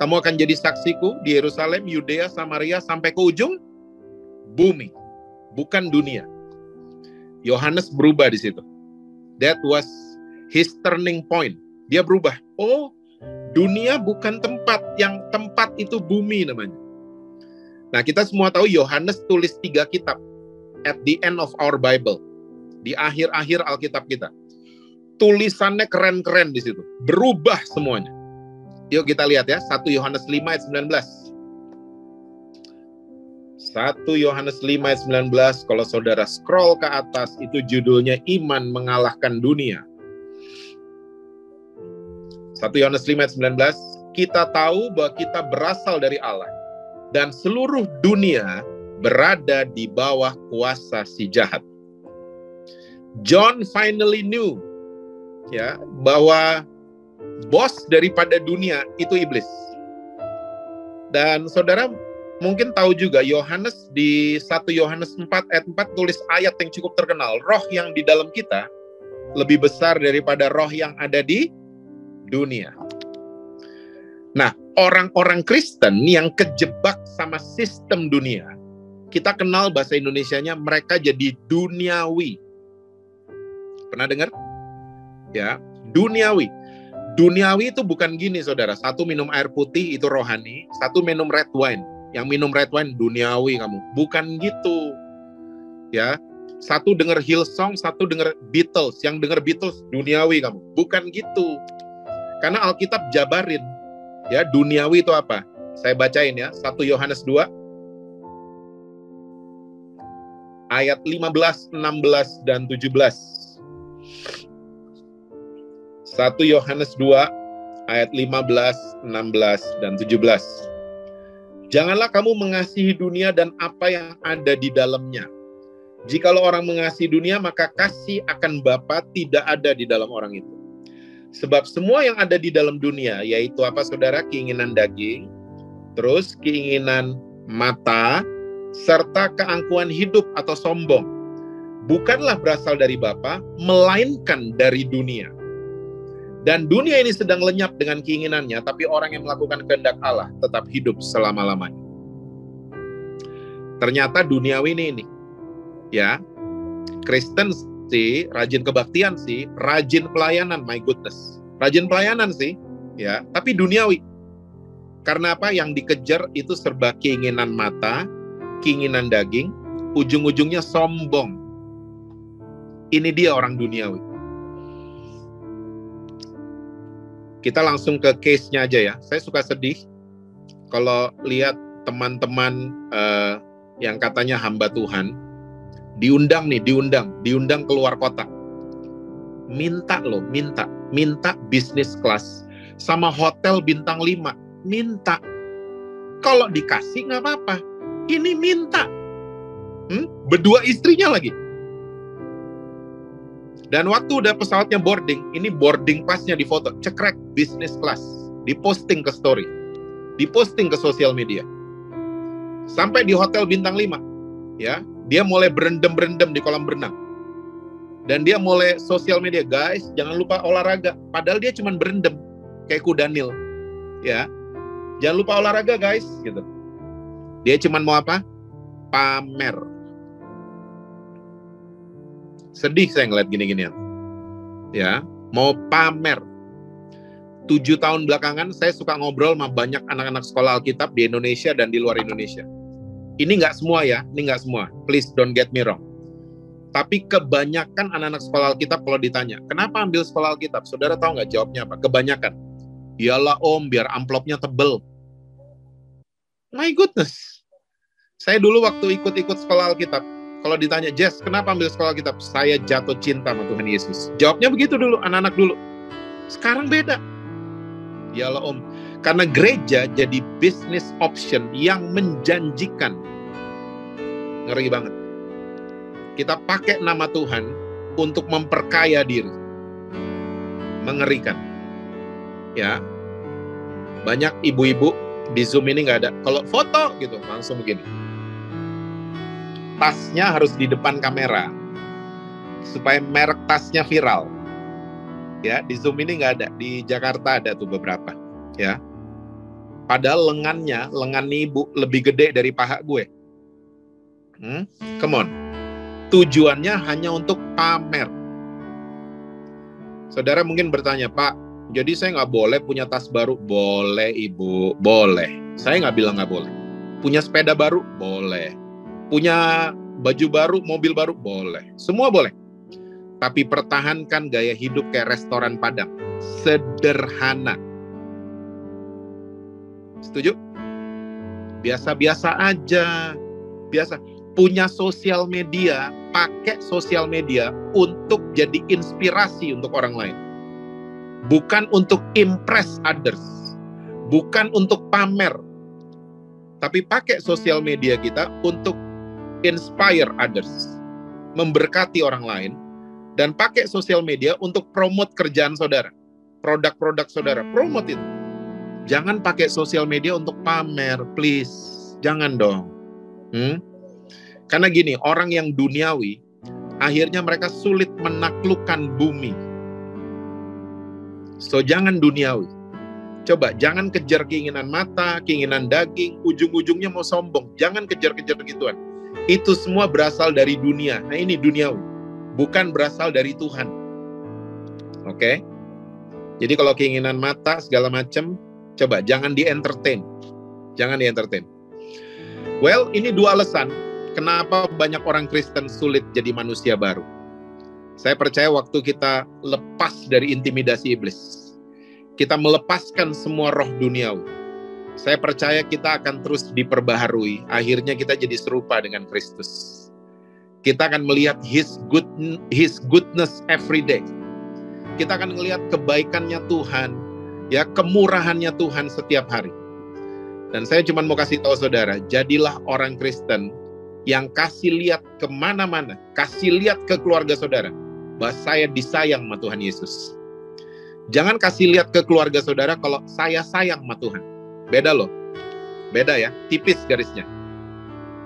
Kamu akan jadi saksiku di Yerusalem, Yudea, Samaria, sampai ke ujung bumi, bukan dunia. Yohanes berubah di situ. That was his turning point. Dia berubah. Oh, dunia bukan tempat, yang tempat itu bumi namanya. Nah, kita semua tahu Yohanes tulis 3 kitab at the end of our Bible, di akhir-akhir Alkitab kita. Tulisannya keren-keren di situ, berubah semuanya. Yuk kita lihat ya, 1 Yohanes 5 ayat 19. 1 Yohanes 5 ayat 19, kalau saudara scroll ke atas, itu judulnya Iman Mengalahkan Dunia. 1 Yohanes 5 ayat 19, kita tahu bahwa kita berasal dari Allah, dan seluruh dunia berada di bawah kuasa si jahat. John finally knew, ya, bahwa bos daripada dunia itu iblis. Dan saudara mungkin tahu juga Yohanes di 1 Yohanes 4 ayat 4 tulis ayat yang cukup terkenal. Roh yang di dalam kita lebih besar daripada roh yang ada di dunia. Nah, orang-orang Kristen yang kejebak sama sistem dunia, kita kenal bahasa Indonesianya mereka jadi duniawi. Pernah dengar? Ya, duniawi. Duniawi itu bukan gini, saudara. Satu minum air putih itu rohani, satu minum red wine. Yang minum red wine duniawi kamu. Bukan gitu. Ya. Satu denger Hillsong, satu denger Beatles. Yang denger Beatles duniawi kamu. Bukan gitu. Karena Alkitab jabarin. Ya, duniawi itu apa? Saya bacain ya. 1 Yohanes 2 ayat 15, 16 dan 17. 1 Yohanes 2 ayat 15, 16 dan 17. Janganlah kamu mengasihi dunia dan apa yang ada di dalamnya. Jikalau orang mengasihi dunia, maka kasih akan Bapa tidak ada di dalam orang itu. Sebab semua yang ada di dalam dunia, yaitu apa saudara? Keinginan daging, terus keinginan mata, serta keangkuhan hidup atau sombong, bukanlah berasal dari Bapa, melainkan dari dunia. Dan dunia ini sedang lenyap dengan keinginannya, tapi orang yang melakukan kehendak Allah tetap hidup selama-lamanya. Ternyata duniawi ini. Ya, Kristen sih, rajin kebaktian sih, rajin pelayanan, my goodness. Rajin pelayanan sih, ya, tapi duniawi. Karena apa? Yang dikejar itu serba keinginan mata, keinginan daging, ujung-ujungnya sombong. Ini dia orang duniawi. Kita langsung ke case-nya aja ya. Saya suka sedih kalau lihat teman-teman yang katanya hamba Tuhan diundang keluar kota. Minta bisnis kelas sama hotel bintang 5. Minta. Kalau dikasih nggak apa-apa. Ini minta. Berdua istrinya lagi. Dan waktu udah pesawatnya boarding, ini boarding pasnya difoto, cekrek business class, diposting ke story, diposting ke sosial media. Sampai di hotel bintang 5, ya, dia mulai berendam-berendam di kolam berenang. Dan dia mulai sosial media, guys, jangan lupa olahraga. Padahal dia cuma berendam, kayak kuda Nil, ya. Jangan lupa olahraga, guys, gitu. Dia cuma mau apa? Pamer. Sedih saya ngeliat gini-ginian. Ya, mau pamer. 7 tahun belakangan saya suka ngobrol sama banyak anak-anak sekolah Alkitab di Indonesia dan di luar Indonesia. Ini nggak semua ya, ini nggak semua. Please don't get me wrong. Tapi kebanyakan anak-anak sekolah Alkitab kalau ditanya, kenapa ambil sekolah Alkitab? Saudara tahu nggak jawabnya apa? Kebanyakan. Iyalah om, biar amplopnya tebel. My goodness. Saya dulu waktu ikut-ikut sekolah Alkitab, kalau ditanya, Jess, kenapa ambil sekolah Alkitab? Saya jatuh cinta sama Tuhan Yesus. Jawabnya begitu dulu, anak-anak dulu. Sekarang beda. Yalah om, karena gereja jadi business option yang menjanjikan. Ngeri banget. Kita pakai nama Tuhan untuk memperkaya diri. Mengerikan. Ya, banyak ibu-ibu di Zoom ini nggak ada. Kalau foto gitu, langsung begini. Tasnya harus di depan kamera supaya merek tasnya viral. Ya, di Zoom ini nggak ada, di Jakarta ada tuh beberapa. Ya, Padahal lengan ibu lebih gede dari paha gue. Come on. Tujuannya hanya untuk pamer. Saudara mungkin bertanya, Pak, jadi saya nggak boleh punya tas baru? Boleh ibu, boleh. Saya nggak bilang nggak boleh. Punya sepeda baru? Boleh. Punya baju baru, mobil baru? Boleh. Semua boleh. Tapi pertahankan gaya hidup kayak restoran Padang. Sederhana. Setuju? Biasa-biasa aja. Biasa. Punya sosial media, pakai sosial media untuk jadi inspirasi untuk orang lain. Bukan untuk impress others. Bukan untuk pamer. Tapi pakai sosial media kita untuk inspire others. Memberkati orang lain. Dan pakai sosial media untuk promote kerjaan saudara. Produk-produk saudara, promote itu. Jangan pakai sosial media untuk pamer, please. Jangan dong. Karena gini, orang yang duniawi, akhirnya mereka sulit menaklukkan bumi. So, jangan duniawi. Coba, jangan kejar keinginan mata, keinginan daging, ujung-ujungnya mau sombong. Jangan kejar-kejar gituan. Itu semua berasal dari dunia. Nah, ini duniawi. Bukan berasal dari Tuhan. Oke? Jadi kalau keinginan mata, segala macam, coba, jangan di-entertain. Jangan di-entertain. Well, ini dua alasan kenapa banyak orang Kristen sulit jadi manusia baru. Saya percaya waktu kita lepas dari intimidasi iblis, kita melepaskan semua roh duniawi, saya percaya kita akan terus diperbaharui. Akhirnya kita jadi serupa dengan Kristus. Kita akan melihat His goodness every day. Kita akan melihat kebaikannya Tuhan, ya, kemurahannya Tuhan setiap hari. Dan saya cuma mau kasih tahu saudara, jadilah orang Kristen yang kasih lihat kemana-mana, kasih lihat ke keluarga saudara, bahwa saya disayang sama Tuhan Yesus. Jangan kasih lihat ke keluarga saudara kalau saya sayang sama Tuhan. Beda loh. Beda ya, tipis garisnya.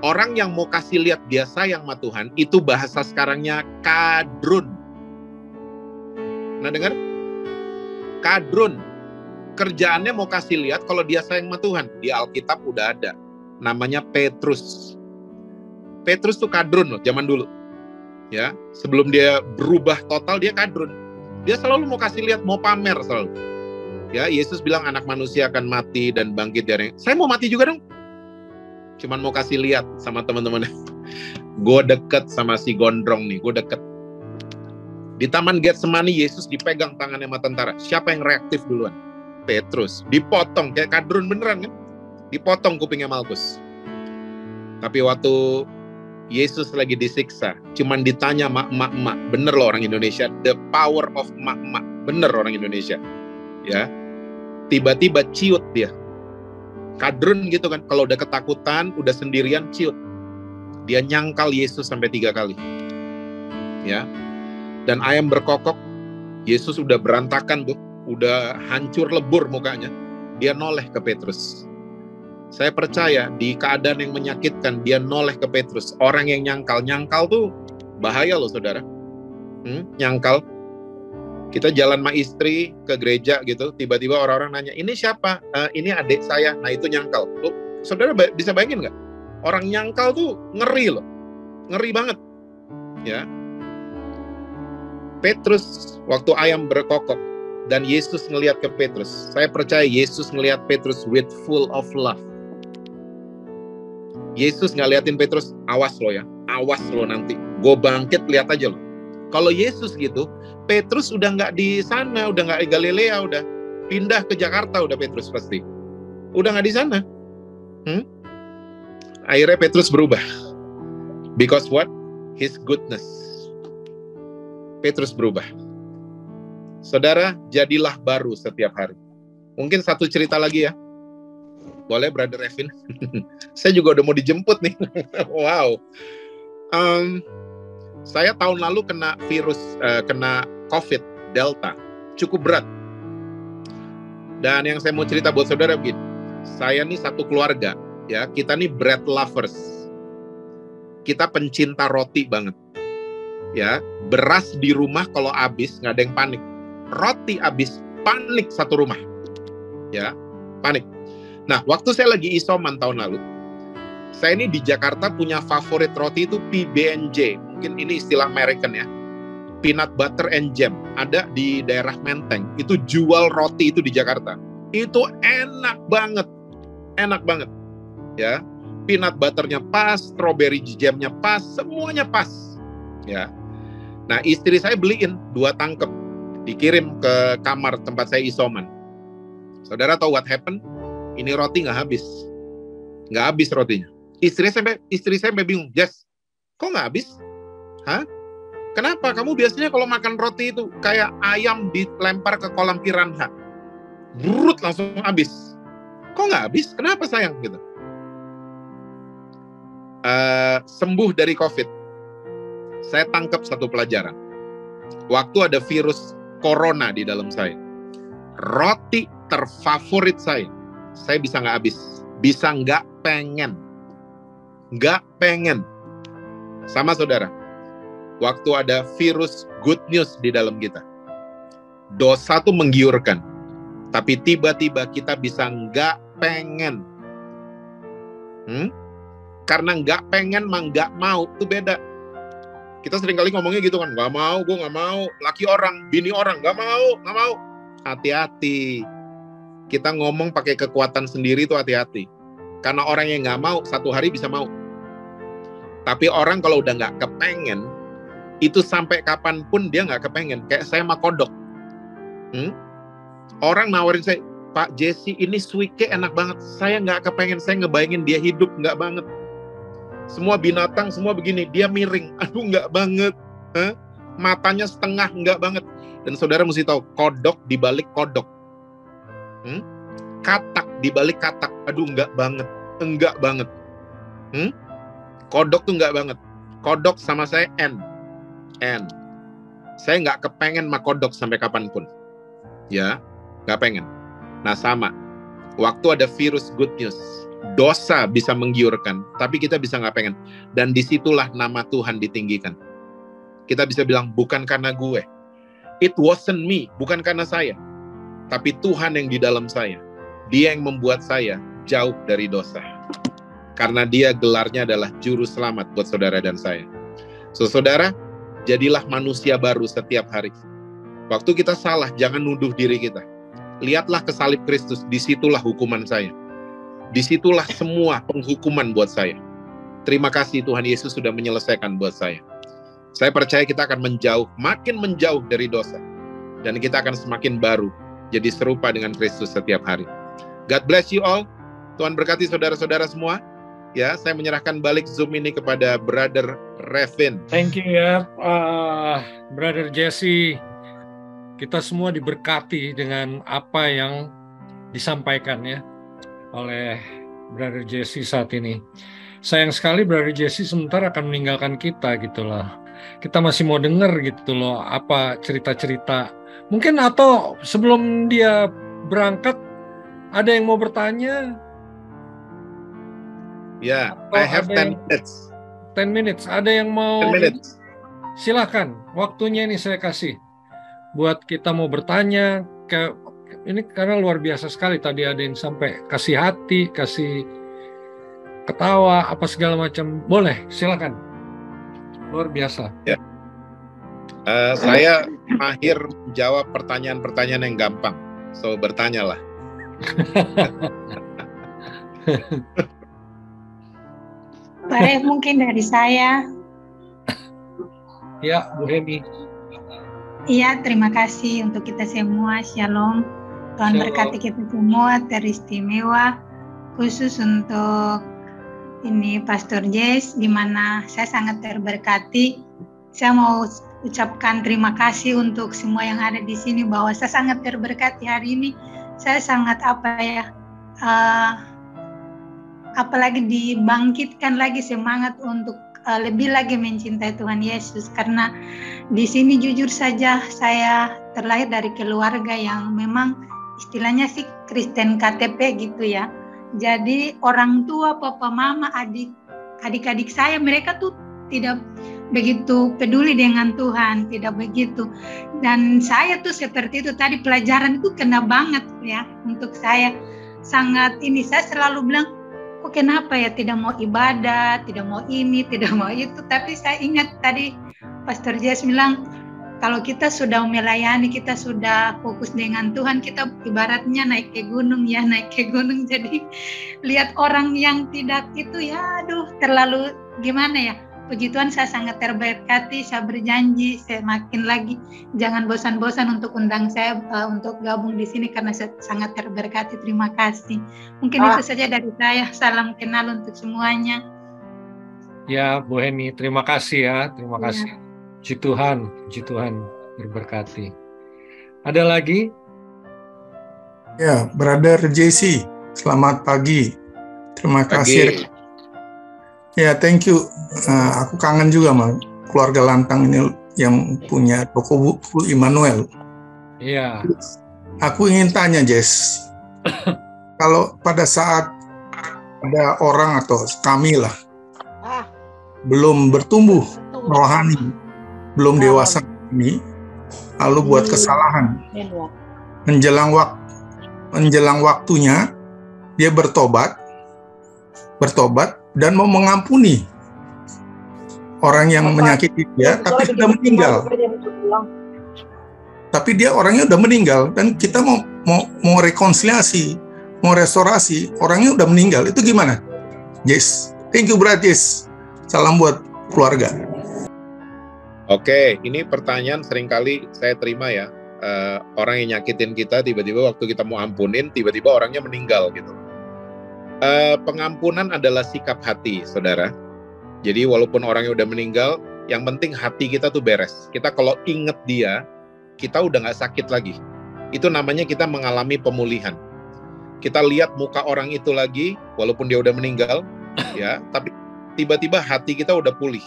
Orang yang mau kasih lihat dia sayang sama Tuhan, itu bahasa sekarangnya kadrun. Nah dengar? Kadrun. Kerjaannya mau kasih lihat kalau dia sayang sama Tuhan. Di Alkitab udah ada. Namanya Petrus. Petrus tuh kadrun loh, zaman dulu. Ya, sebelum dia berubah total, dia kadrun. Dia selalu mau kasih lihat, mau pamer selalu. Ya, Yesus bilang anak manusia akan mati dan bangkit dari... Saya mau mati juga dong. Cuman mau kasih lihat sama teman-temannya. Gue deket sama si gondrong nih, gue deket. Di Taman Getsemani, Yesus dipegang tangannya sama tentara. Siapa yang reaktif duluan? Petrus. Dipotong, kayak kadrun beneran kan? Dipotong kupingnya Malkus. Tapi waktu Yesus lagi disiksa, cuman ditanya emak-emak. Bener loh orang Indonesia, the power of emak-emak. Bener orang Indonesia. Ya, tiba-tiba ciut dia. Kadrun gitu kan, kalau udah ketakutan, udah sendirian, ciut. Dia nyangkal Yesus sampai 3 kali. Ya. Dan ayam berkokok, Yesus udah berantakan tuh, udah hancur lebur mukanya. Dia noleh ke Petrus. Saya percaya di keadaan yang menyakitkan, dia noleh ke Petrus. Orang yang nyangkal tuh bahaya loh saudara. Nyangkal. Kita jalan sama istri ke gereja gitu, tiba-tiba orang-orang nanya, ini siapa? Ini adik saya. Nah itu nyangkal. Loh, saudara bisa bayangin nggak? Orang nyangkal tuh ngeri loh, ngeri banget. Ya, Petrus waktu ayam berkokok dan Yesus ngelihat ke Petrus. Saya percaya Yesus ngelihat Petrus with full of love. Yesus nggak liatin Petrus, awas lo ya, awas lo nanti, gue bangkit, lihat aja lo. Kalau Yesus gitu, Petrus udah nggak di sana, udah nggak di Galilea, udah pindah ke Jakarta, udah Petrus pasti. Udah nggak di sana. Akhirnya Petrus berubah. Because what? His goodness. Petrus berubah. Saudara, jadilah baru setiap hari. Mungkin satu cerita lagi ya. Boleh, Brother Evin? Saya juga udah mau dijemput nih. Wow. Saya tahun lalu kena virus, kena COVID Delta, cukup berat. Dan yang saya mau cerita buat saudara begini, saya nih satu keluarga, ya, kita nih bread lovers, kita pencinta roti banget, ya. Beras di rumah kalau habis nggak ada yang panik, roti habis panik satu rumah, ya, panik. Nah, waktu saya lagi isoman tahun lalu, saya ini di Jakarta punya favorit roti itu PB&J. Mungkin ini istilah American ya. Peanut butter and jam. Ada di daerah Menteng. Itu jual roti itu di Jakarta. Itu enak banget. Enak banget. Ya. Peanut butternya pas, strawberry jamnya pas, semuanya pas. Ya. Nah, istri saya beliin 2 tangkep. Dikirim ke kamar tempat saya isoman. Saudara tahu what happened? Ini roti nggak habis. Nggak habis rotinya. Istri saya bingung. Jess, kok nggak habis? Hah? Kenapa? Kamu biasanya kalau makan roti itu kayak ayam dilempar ke kolam piranha. Brut, langsung habis. Kok nggak habis? Kenapa sayang? Gitu. Sembuh dari COVID. Saya tangkap satu pelajaran. Waktu ada virus corona di dalam saya. Roti terfavorit saya bisa nggak habis. Bisa nggak pengen. Nggak pengen. Sama saudara. Waktu ada virus good news di dalam kita. Dosa itu menggiurkan. Tapi tiba-tiba kita bisa nggak pengen. Karena nggak pengen mah nggak mau, itu beda. Kita sering kali ngomongnya gitu kan, nggak mau, gue nggak mau. Laki orang, bini orang, nggak mau. Hati-hati. Kita ngomong pakai kekuatan sendiri itu hati-hati. Karena orang yang nggak mau, satu hari bisa mau. Tapi orang kalau udah nggak kepengen, itu sampai kapanpun dia nggak kepengen. Kayak saya sama kodok. Orang nawarin saya, Pak Jesse ini suike enak banget. Saya nggak kepengen, saya ngebayangin dia hidup, nggak banget. Semua binatang, semua begini, dia miring. Aduh, nggak banget. Matanya setengah, nggak banget. Dan saudara mesti tahu, kodok dibalik kodok. Katak dibalik katak. Aduh, nggak banget. Enggak banget. Kodok tuh nggak banget. Kodok sama saya N. Saya nggak kepengen makodok sampai kapanpun. Ya, nggak pengen. Nah, sama. Waktu ada virus good news, dosa bisa menggiurkan, tapi kita bisa nggak pengen. Dan disitulah nama Tuhan ditinggikan. Kita bisa bilang, bukan karena gue. It wasn't me, bukan karena saya. Tapi Tuhan yang di dalam saya. Dia yang membuat saya jauh dari dosa. Karena dia gelarnya adalah juru selamat buat saudara dan saya. So, saudara, jadilah manusia baru setiap hari. Waktu kita salah, jangan nuduh diri kita. Lihatlah ke salib Kristus, disitulah hukuman saya. Disitulah semua penghukuman buat saya. Terima kasih Tuhan Yesus sudah menyelesaikan buat saya. Saya percaya kita akan makin menjauh dari dosa. Dan kita akan semakin baru, jadi serupa dengan Kristus setiap hari. God bless you all. Tuhan berkati saudara-saudara semua. Ya, saya menyerahkan balik Zoom ini kepada Brother Revin. Thank you ya, Brother Jesse. Kita semua diberkati dengan apa yang disampaikan ya oleh Brother Jesse saat ini. Sayang sekali Brother Jesse sebentar akan meninggalkan kita gitu loh. Kita masih mau denger gitu loh apa cerita-cerita. Mungkin atau sebelum dia berangkat ada yang mau bertanya? Ya, I have 10 minutes. 10 minutes. Ada yang mau? 10 minutes. Silakan, waktunya ini saya kasih. Buat kita mau bertanya, ini karena luar biasa sekali. Tadi ada yang sampai kasih hati, kasih ketawa, apa segala macam. Boleh, silakan. Luar biasa. Ya. Saya mahir menjawab pertanyaan-pertanyaan yang gampang. So, bertanyalah. Baik, mungkin dari saya. Ya, Bu Hemi. Iya, terima kasih untuk kita semua. Shalom. Tuhan berkati kita semua, teristimewa. Khusus untuk ini Pastor Jess, di mana saya sangat terberkati. Saya mau ucapkan terima kasih untuk semua yang ada di sini, bahwa saya sangat terberkati hari ini. Saya sangat apalagi dibangkitkan lagi semangat untuk lebih lagi mencintai Tuhan Yesus, karena di sini jujur saja saya terlahir dari keluarga yang memang istilahnya sih Kristen KTP gitu ya. Jadi orang tua, papa, mama, adik-adik saya, mereka tuh tidak begitu peduli dengan Tuhan, tidak begitu. Dan saya tuh seperti itu, tadi pelajaran itu kena banget ya untuk saya. sangat ini, saya selalu bilang, kok kenapa ya tidak mau ibadah, tidak mau ini, tidak mau itu. Tapi saya ingat tadi Pastor Jess bilang, kalau kita sudah melayani, kita sudah fokus dengan Tuhan, kita ibaratnya naik ke gunung ya, naik ke gunung. Jadi lihat orang yang tidak itu, ya aduh terlalu gimana ya. Puji Tuhan, saya sangat terberkati, saya berjanji semakin lagi jangan bosan-bosan untuk undang saya untuk gabung di sini karena saya sangat terberkati. Terima kasih. Mungkin itu saja dari saya. Salam kenal untuk semuanya. Ya, Bu Heni, terima kasih ya, terima kasih. Puji Tuhan berberkati. Ada lagi? Ya, Brother JC, selamat pagi. Terima kasih. Ya, thank you. Aku kangen juga sama keluarga Lantang ini yang punya toko buku Immanuel. Iya. Aku ingin tanya, Jess. Kalau pada saat ada orang atau kami lah belum bertumbuh rohani, belum dewasa ini, lalu buat kesalahan, menjelang waktunya dia bertobat dan mau mengampuni orang yang menyakiti dia, tapi sudah meninggal. Tapi dia orangnya udah meninggal dan kita mau rekonsiliasi, mau restorasi, orangnya udah meninggal. Itu gimana? Yes, thank you Brad Yes. Salam buat keluarga. Oke, ini pertanyaan seringkali saya terima ya. Orang yang nyakitin kita, tiba-tiba waktu kita mau ampunin, tiba-tiba orangnya meninggal gitu. Pengampunan adalah sikap hati, saudara. Jadi walaupun orangnya udah meninggal, yang penting hati kita tuh beres. Kita kalau inget dia, kita udah gak sakit lagi. Itu namanya kita mengalami pemulihan. Kita lihat muka orang itu lagi, walaupun dia udah meninggal, ya, tapi tiba-tiba hati kita udah pulih.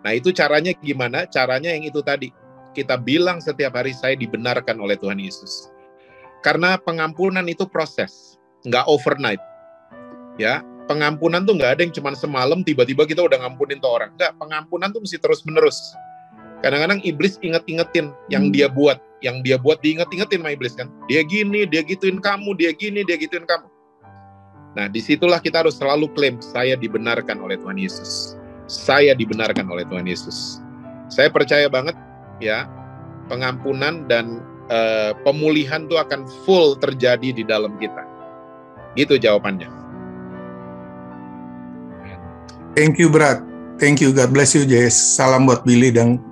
Nah itu caranya gimana? Caranya yang itu tadi. Kita bilang setiap hari saya dibenarkan oleh Tuhan Yesus. Karena pengampunan itu proses, nggak overnight. Ya, pengampunan tuh nggak ada yang cuma semalam tiba-tiba kita udah ngampunin tuh orang. Nggak, pengampunan tuh mesti terus-menerus. Kadang-kadang iblis inget-ingetin yang dia buat diinget-ingetin sama iblis kan. Dia gini, dia gituin kamu, dia gini, dia gituin kamu. Nah, disitulah kita harus selalu klaim, saya dibenarkan oleh Tuhan Yesus. Saya dibenarkan oleh Tuhan Yesus. Saya percaya banget, ya, pengampunan dan pemulihan itu akan full terjadi di dalam kita. Gitu jawabannya. Thank you, Brad. Thank you. God bless you, Jess. Salam buat Billy dan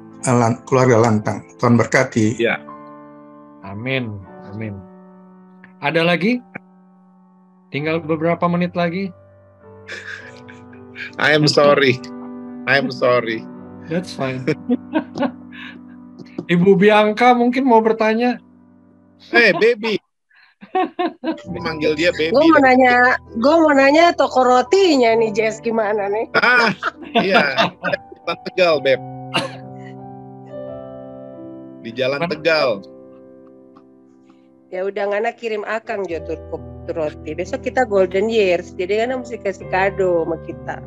keluarga Lantang. Tuhan berkati. Ya. Amin. Amin. Ada lagi? Tinggal beberapa menit lagi. I am sorry. That's fine. Ibu Bianca mungkin mau bertanya. Hey, baby. Manggil dia baby. Gue mau nanya toko rotinya nih, Jess, gimana nih? Iya. Jalan Tegal, Beb. Di Jalan Tegal. Ya udah, Ngana kirim Akang jo tuh roti. Besok kita golden years, jadi Ngana mesti kasih kado sama kita.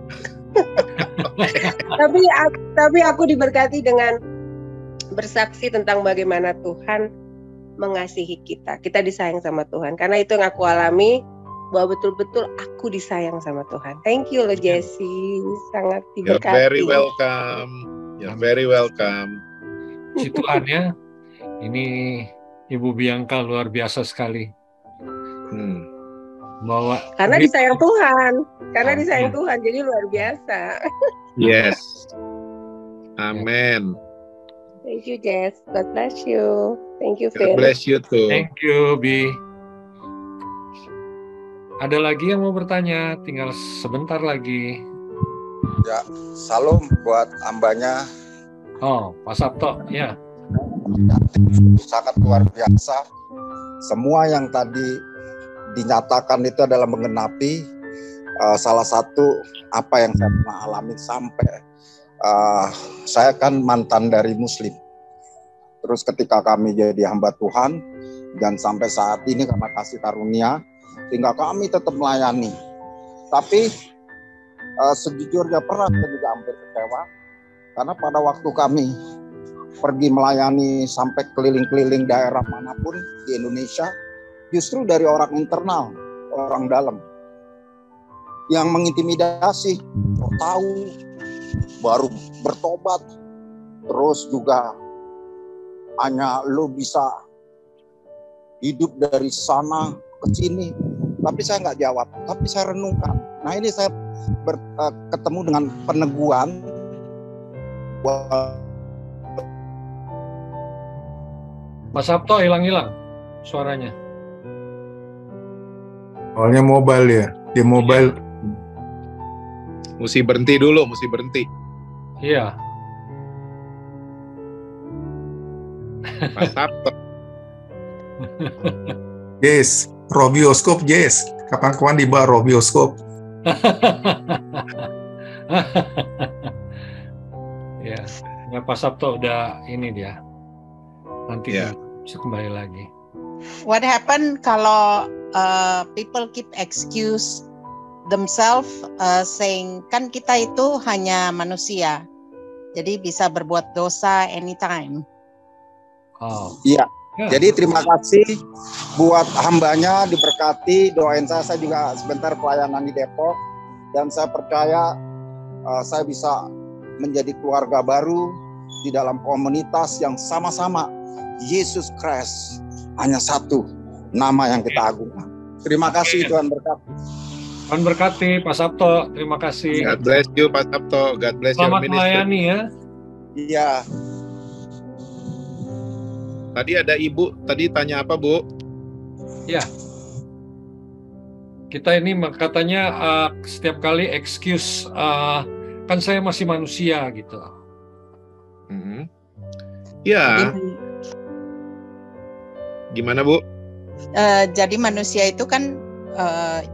tapi aku diberkati dengan bersaksi tentang bagaimana Tuhan mengasihi kita. Kita disayang sama Tuhan. Karena itu yang aku alami, bahwa betul-betul aku disayang sama Tuhan. Thank you loh Jessie, sangat diberkati. You're very welcome. You're very welcome. Si Tuhan ya, ini Ibu Bianca luar biasa sekali. Karena disayang Tuhan. Karena disayang Tuhan, jadi luar biasa. Yes. Amen. Thank you, Jess. God bless you. Thank you, Phil. God bless you too. Thank you, Bi. Ada lagi yang mau bertanya? Tinggal sebentar lagi. Ya, salam buat hambanya. Oh, Pak Sabto, ya. Sangat luar biasa. Semua yang tadi dinyatakan itu adalah mengenapi salah satu apa yang saya pernah alami sampai saya kan mantan dari Muslim. Terus ketika kami jadi hamba Tuhan dan sampai saat ini karena kasih karunia sehingga kami tetap melayani. Tapi sejujurnya pernah saya juga hampir kecewa karena pada waktu kami pergi melayani sampai keliling-keliling daerah manapun di Indonesia, justru dari orang internal orang dalam yang mengintimidasi, tahu baru bertobat, terus juga hanya lo bisa hidup dari sana ke sini. Tapi saya nggak jawab, tapi saya renungkan. Nah ini saya ketemu dengan peneguhan. Mas Sabto hilang-hilang suaranya. Soalnya mobile ya, di mobile. Mesti berhenti dulu, mesti berhenti. Iya. Mas Sabto. Yes, Robioskop, yes. Kapan-kapan dibawa Robioskop. Ya, Pak Sabto udah ini dia. Nanti Ya. bisa kembali lagi. What happen kalau people keep excuse themselves saying kan kita itu hanya manusia, jadi bisa berbuat dosa anytime. Oh. Iya. Ya. Jadi terima kasih buat hambanya, diberkati, doain saya juga sebentar pelayanan di Depok, dan saya percaya saya bisa menjadi keluarga baru di dalam komunitas yang sama-sama Yesus Kristus hanya satu nama yang kita agungkan. Terima kasih, Tuhan berkati. Tuhan berkati Pak Sabto, terima kasih. God bless you Pak Sabto. God bless your Selamat ministry. melayani ya. Iya. Tadi ada Ibu, tadi tanya apa Bu? Ya. Kita ini katanya setiap kali excuse kan saya masih manusia gitu. Ya. Gimana Bu? Jadi manusia itu kan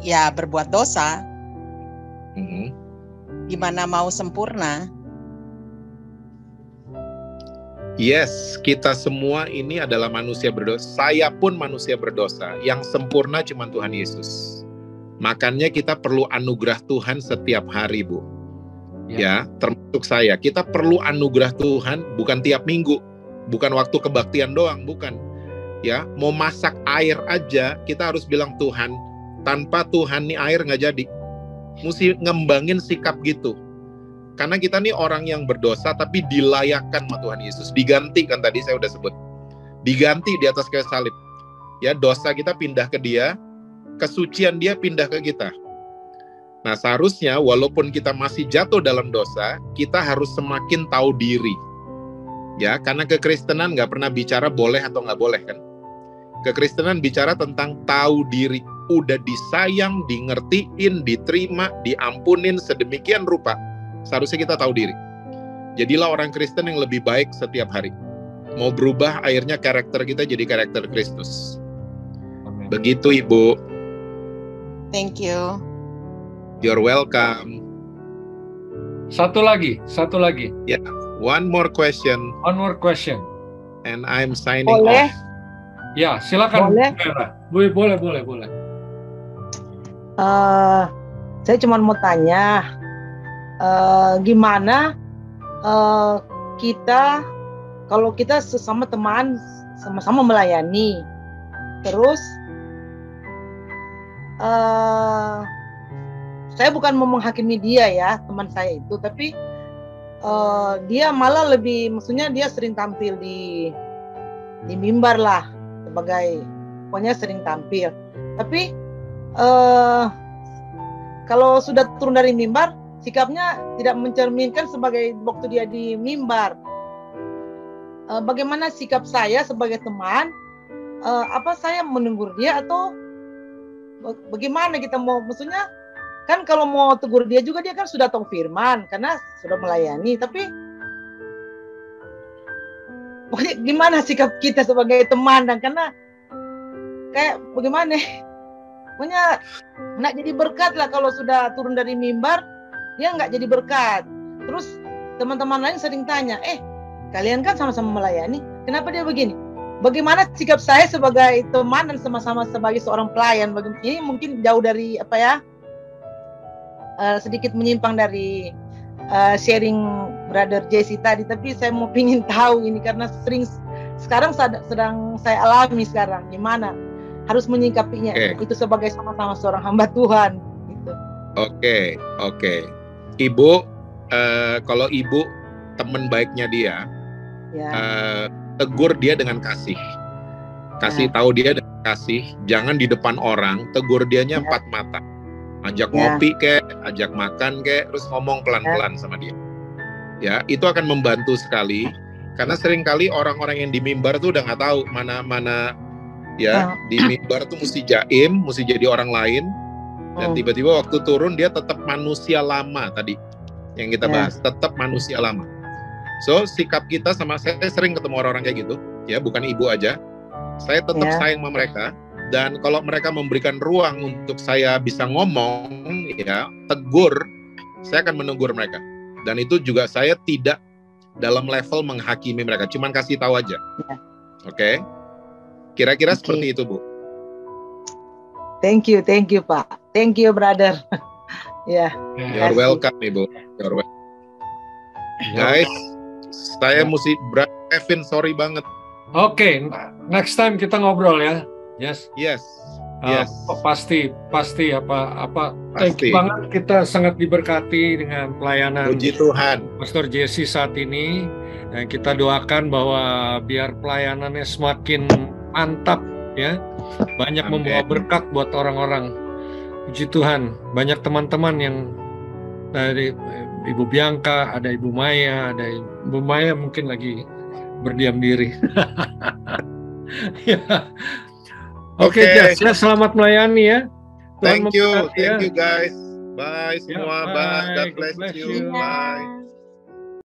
ya berbuat dosa. Gimana mau sempurna? Yes, kita semua ini adalah manusia berdosa. Saya pun manusia berdosa. Yang sempurna cuma Tuhan Yesus. Makanya kita perlu anugerah Tuhan setiap hari, Bu. Ya, termasuk saya. Kita perlu anugerah Tuhan bukan tiap minggu, bukan waktu kebaktian doang, bukan. Ya, mau masak air aja kita harus bilang Tuhan. Tanpa Tuhan nih air nggak jadi. Mesti ngembangin sikap gitu. Karena kita nih orang yang berdosa tapi dilayakkan sama Tuhan Yesus. Diganti kan tadi saya udah sebut. Diganti di atas kayu salib. Ya, dosa kita pindah ke Dia, kesucian Dia pindah ke kita. Nah, seharusnya walaupun kita masih jatuh dalam dosa, kita harus semakin tahu diri. Ya, karena kekristenan nggak pernah bicara boleh atau nggak boleh kan. Kekristenan bicara tentang tahu diri. Udah disayang, dingertiin, diterima, diampunin sedemikian rupa. Seharusnya kita tahu diri. Jadilah orang Kristen yang lebih baik setiap hari. Mau berubah, akhirnya karakter kita jadi karakter Kristus. Amen. Begitu Ibu. Thank you. You're welcome. Satu lagi. Ya, one more question. One more question. And I'm signing Boleh? off. Ya, silakan. Boleh? Boleh. Saya cuma mau tanya, gimana kita kalau kita sesama teman sama-sama melayani, terus saya bukan mau menghakimi dia ya, teman saya itu, tapi dia malah lebih, maksudnya dia sering tampil di mimbar lah, sebagai pokoknya sering tampil, tapi kalau sudah turun dari mimbar, sikapnya tidak mencerminkan sebagai waktu dia di mimbar. Bagaimana sikap saya sebagai teman? Apa saya menegur dia atau bagaimana kita mau? Maksudnya kan kalau mau tegur dia juga, dia kan sudah tahu firman karena sudah melayani. Tapi gimana sikap kita sebagai teman? Dan karena kayak bagaimana? Pokoknya nggak jadi berkat lah kalau sudah turun dari mimbar. Dia nggak jadi berkat. Terus teman-teman lain sering tanya, kalian kan sama-sama melayani, kenapa dia begini? Bagaimana sikap saya sebagai teman dan sama-sama sebagai seorang pelayan? Ini mungkin jauh dari sedikit menyimpang dari sharing Brother Jesse tadi, tapi saya mau pingin tahu ini karena sekarang sedang saya alami sekarang gimana. harus menyikapinya itu sebagai sama-sama seorang hamba Tuhan. Gitu. Oke. Ibu, kalau ibu teman baiknya dia, tegur dia dengan kasih. Kasih tahu dia dengan kasih, jangan di depan orang, tegur dianya empat mata. Ajak ngopi kek, ajak makan kek, terus ngomong pelan-pelan sama dia. Ya, itu akan membantu sekali. Karena seringkali orang-orang yang di mimbar tuh udah nggak tahu mana ya di mimbar tuh mesti jaim, mesti jadi orang lain, dan tiba-tiba waktu turun dia tetap manusia lama tadi yang kita bahas, tetap manusia lama. So sikap kita sama, saya sering ketemu orang-orang kayak gitu, ya bukan ibu aja, saya tetap sayang sama mereka, dan kalau mereka memberikan ruang untuk saya bisa ngomong, ya tegur, saya akan menegur mereka, dan itu juga saya tidak dalam level menghakimi mereka, cuman kasih tahu aja. Oke? Kira-kira seperti itu, Bu. Thank you Pak. Thank you brother. You're welcome, Ibu. You're welcome. Guys, saya mesti Kevin, sorry banget. Oke, next time kita ngobrol ya. Yes. Pasti thank you banget, kita sangat diberkati dengan pelayanan Puji Tuhan Pastor Jesse saat ini, dan kita doakan bahwa biar pelayanannya semakin mantap ya, banyak membawa berkat buat orang-orang. Puji Tuhan, banyak teman-teman yang dari Ibu Bianca, ada Ibu Maya, Ibu Maya mungkin lagi berdiam diri. Oke, selamat melayani ya. Thank you guys. Bye semua. Bye. God bless you. Bye.